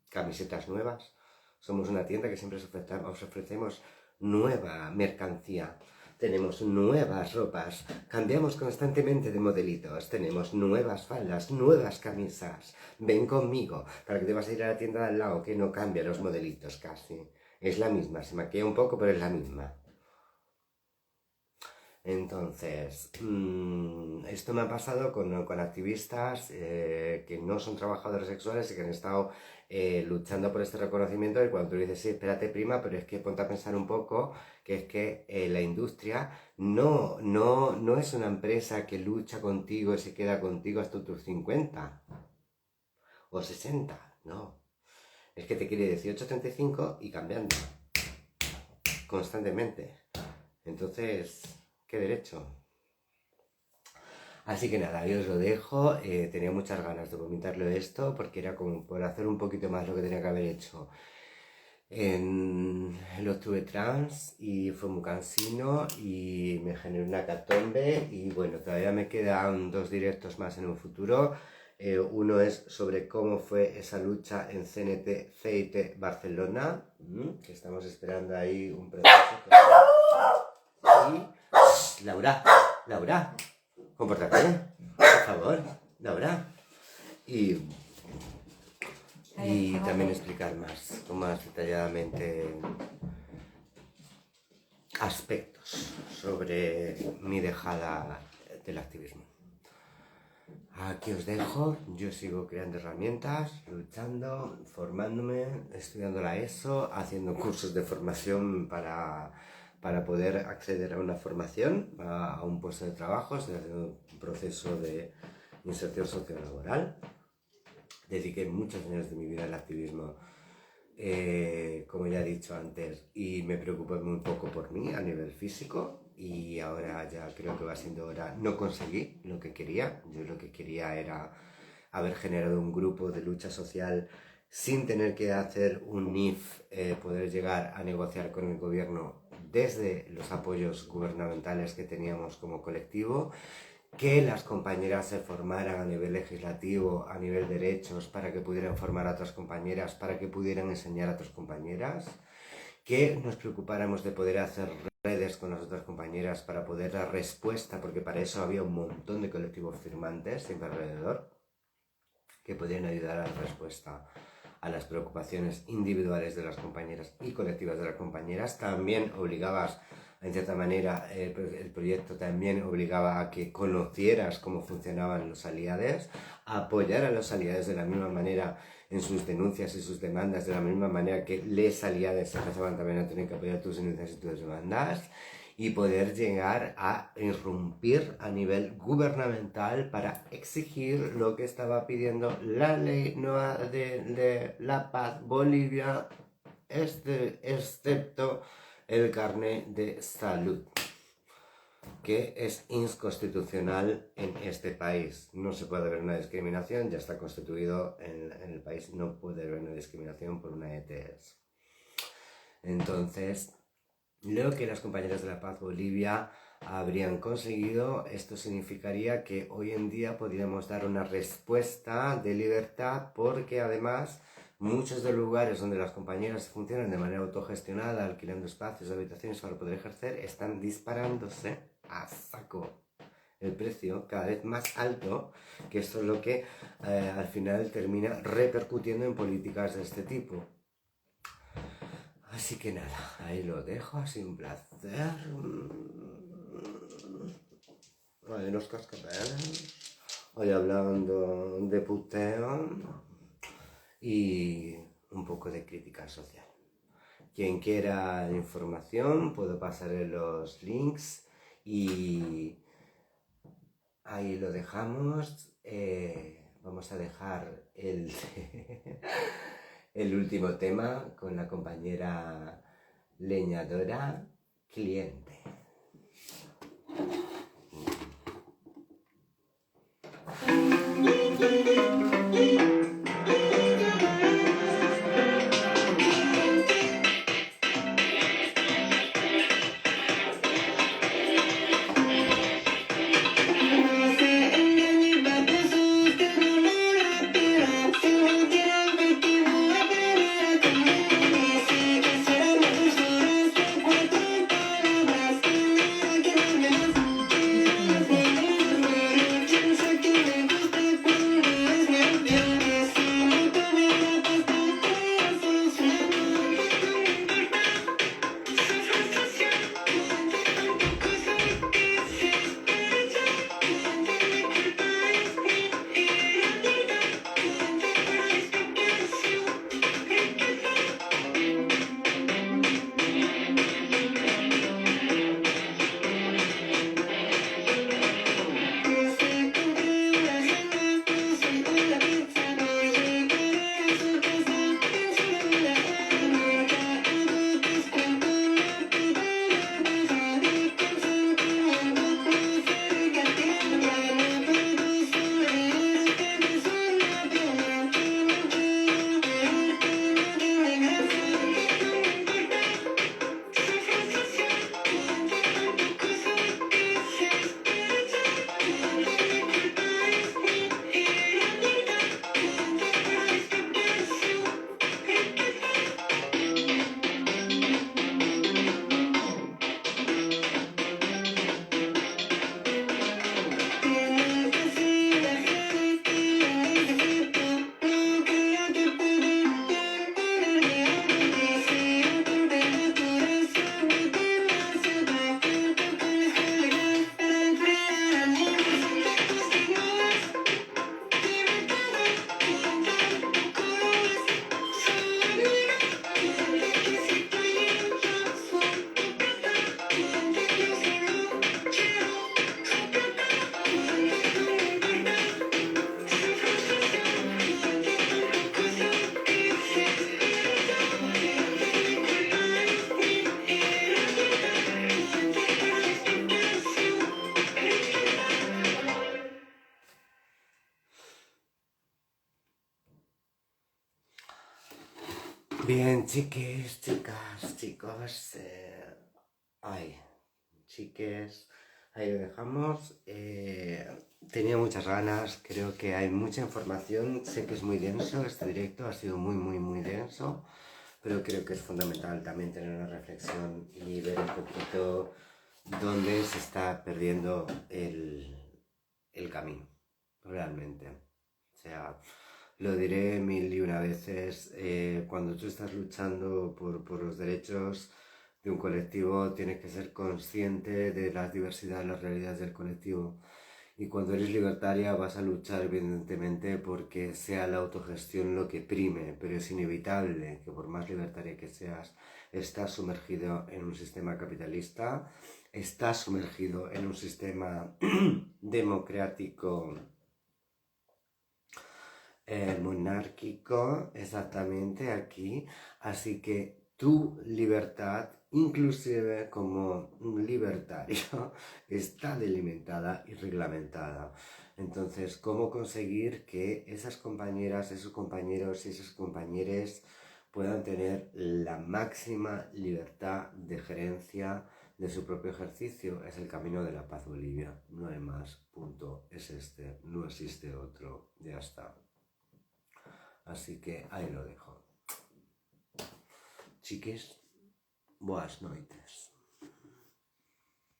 camisetas nuevas. Somos una tienda que siempre os ofrecemos nueva mercancía. Tenemos nuevas ropas, cambiamos constantemente de modelitos, tenemos nuevas faldas, nuevas camisas. Ven conmigo, para que te vas a ir a la tienda de al lado, que no cambia los modelitos casi. Es la misma, se maquilla un poco, pero es la misma. Entonces, esto me ha pasado con activistas que no son trabajadores sexuales y que han estado luchando por este reconocimiento, y cuando tú dices, sí, espérate prima, pero es que ponte a pensar un poco que es que la industria no es una empresa que lucha contigo y se queda contigo hasta tus 50 o 60, no. Es que te quiere 18, 35 y cambiando constantemente. Entonces, ¿qué derecho? Así que nada, yo os lo dejo. Tenía muchas ganas de comentarlo esto porque era como por hacer un poquito más lo que tenía que haber hecho en el octubre trans, y fue muy cansino y me generó una catombe. Y bueno, todavía me quedan 2 directos más en un futuro. Uno es sobre cómo fue esa lucha en CNT Barcelona, que estamos esperando ahí un proceso. Y Laura, compórtate, por favor, Laura. Y también explicar más detalladamente aspectos sobre mi dejada del activismo. Aquí os dejo, yo sigo creando herramientas, luchando, formándome, estudiando la ESO, haciendo cursos de formación para poder acceder a una formación, a un puesto de trabajo. Estoy haciendo un proceso de inserción sociolaboral. Dediqué muchos años de mi vida al activismo, como ya he dicho antes, y me preocupé muy poco por mí a nivel físico, y ahora ya creo que va siendo hora. No conseguí lo que quería. Yo lo que quería era haber generado un grupo de lucha social sin tener que hacer un NIF, poder llegar a negociar con el gobierno desde los apoyos gubernamentales que teníamos como colectivo, que las compañeras se formaran a nivel legislativo, a nivel derechos, para que pudieran formar a otras compañeras, para que pudieran enseñar a otras compañeras, que nos preocupáramos de poder hacer redes con las otras compañeras para poder dar respuesta, porque para eso había un montón de colectivos firmantes siempre alrededor, que podían ayudar a dar respuesta a las preocupaciones individuales de las compañeras y colectivas de las compañeras. También obligabas, en cierta manera, el proyecto también obligaba a que conocieras cómo funcionaban los aliados, a apoyar a los aliados de la misma manera en sus denuncias y sus demandas, de la misma manera que les aliados empezaban también a tener que apoyar tus denuncias y tus demandas. y poder llegar a irrumpir a nivel gubernamental para exigir lo que estaba pidiendo la ley nueva de La Paz Bolivia, excepto el carnet de salud, que es inconstitucional en este país. No se puede haber una discriminación, ya está constituido en el país, no puede haber una discriminación por una ETS. Entonces, lo que las compañeras de La Paz Bolivia habrían conseguido, esto significaría que hoy en día podríamos dar una respuesta de libertad, porque además muchos de los lugares donde las compañeras funcionan de manera autogestionada, alquilando espacios, habitaciones para poder ejercer, están disparándose a saco el precio cada vez más alto, que esto es lo que al final termina repercutiendo en políticas de este tipo. Así que nada, ahí lo dejo, ha sido un placer. Ay, los cascabeles. Hoy hablando de puteo y un poco de crítica social. Quien quiera información, puedo pasarle los links y ahí lo dejamos. Vamos a dejar el último tema con la compañera leñadora cliente. Bien, chiques, chicas, chicos, chiques, ahí lo dejamos. Tenía muchas ganas, creo que hay mucha información, sé que es muy denso, este directo ha sido muy denso, pero creo que es fundamental también tener una reflexión y ver un poquito dónde se está perdiendo el camino, realmente. O sea, lo diré 1001 veces, cuando tú estás luchando por los derechos de un colectivo, tienes que ser consciente de la diversidad de las realidades del colectivo. Y cuando eres libertaria vas a luchar evidentemente porque sea la autogestión lo que prime, pero es inevitable que por más libertaria que seas, estás sumergido en un sistema capitalista, estás sumergido en un sistema democrático, monárquico, exactamente aquí. Así que tu libertad, inclusive como libertario, está delimitada y reglamentada. Entonces, ¿cómo conseguir que esas compañeras, esos compañeros y esas compañeras puedan tener la máxima libertad de gerencia de su propio ejercicio? Es el camino de la paz, Bolivia. No hay más, punto. Es este, no existe otro. Ya está. Así que ahí lo dejo. Chiquis, boas noites.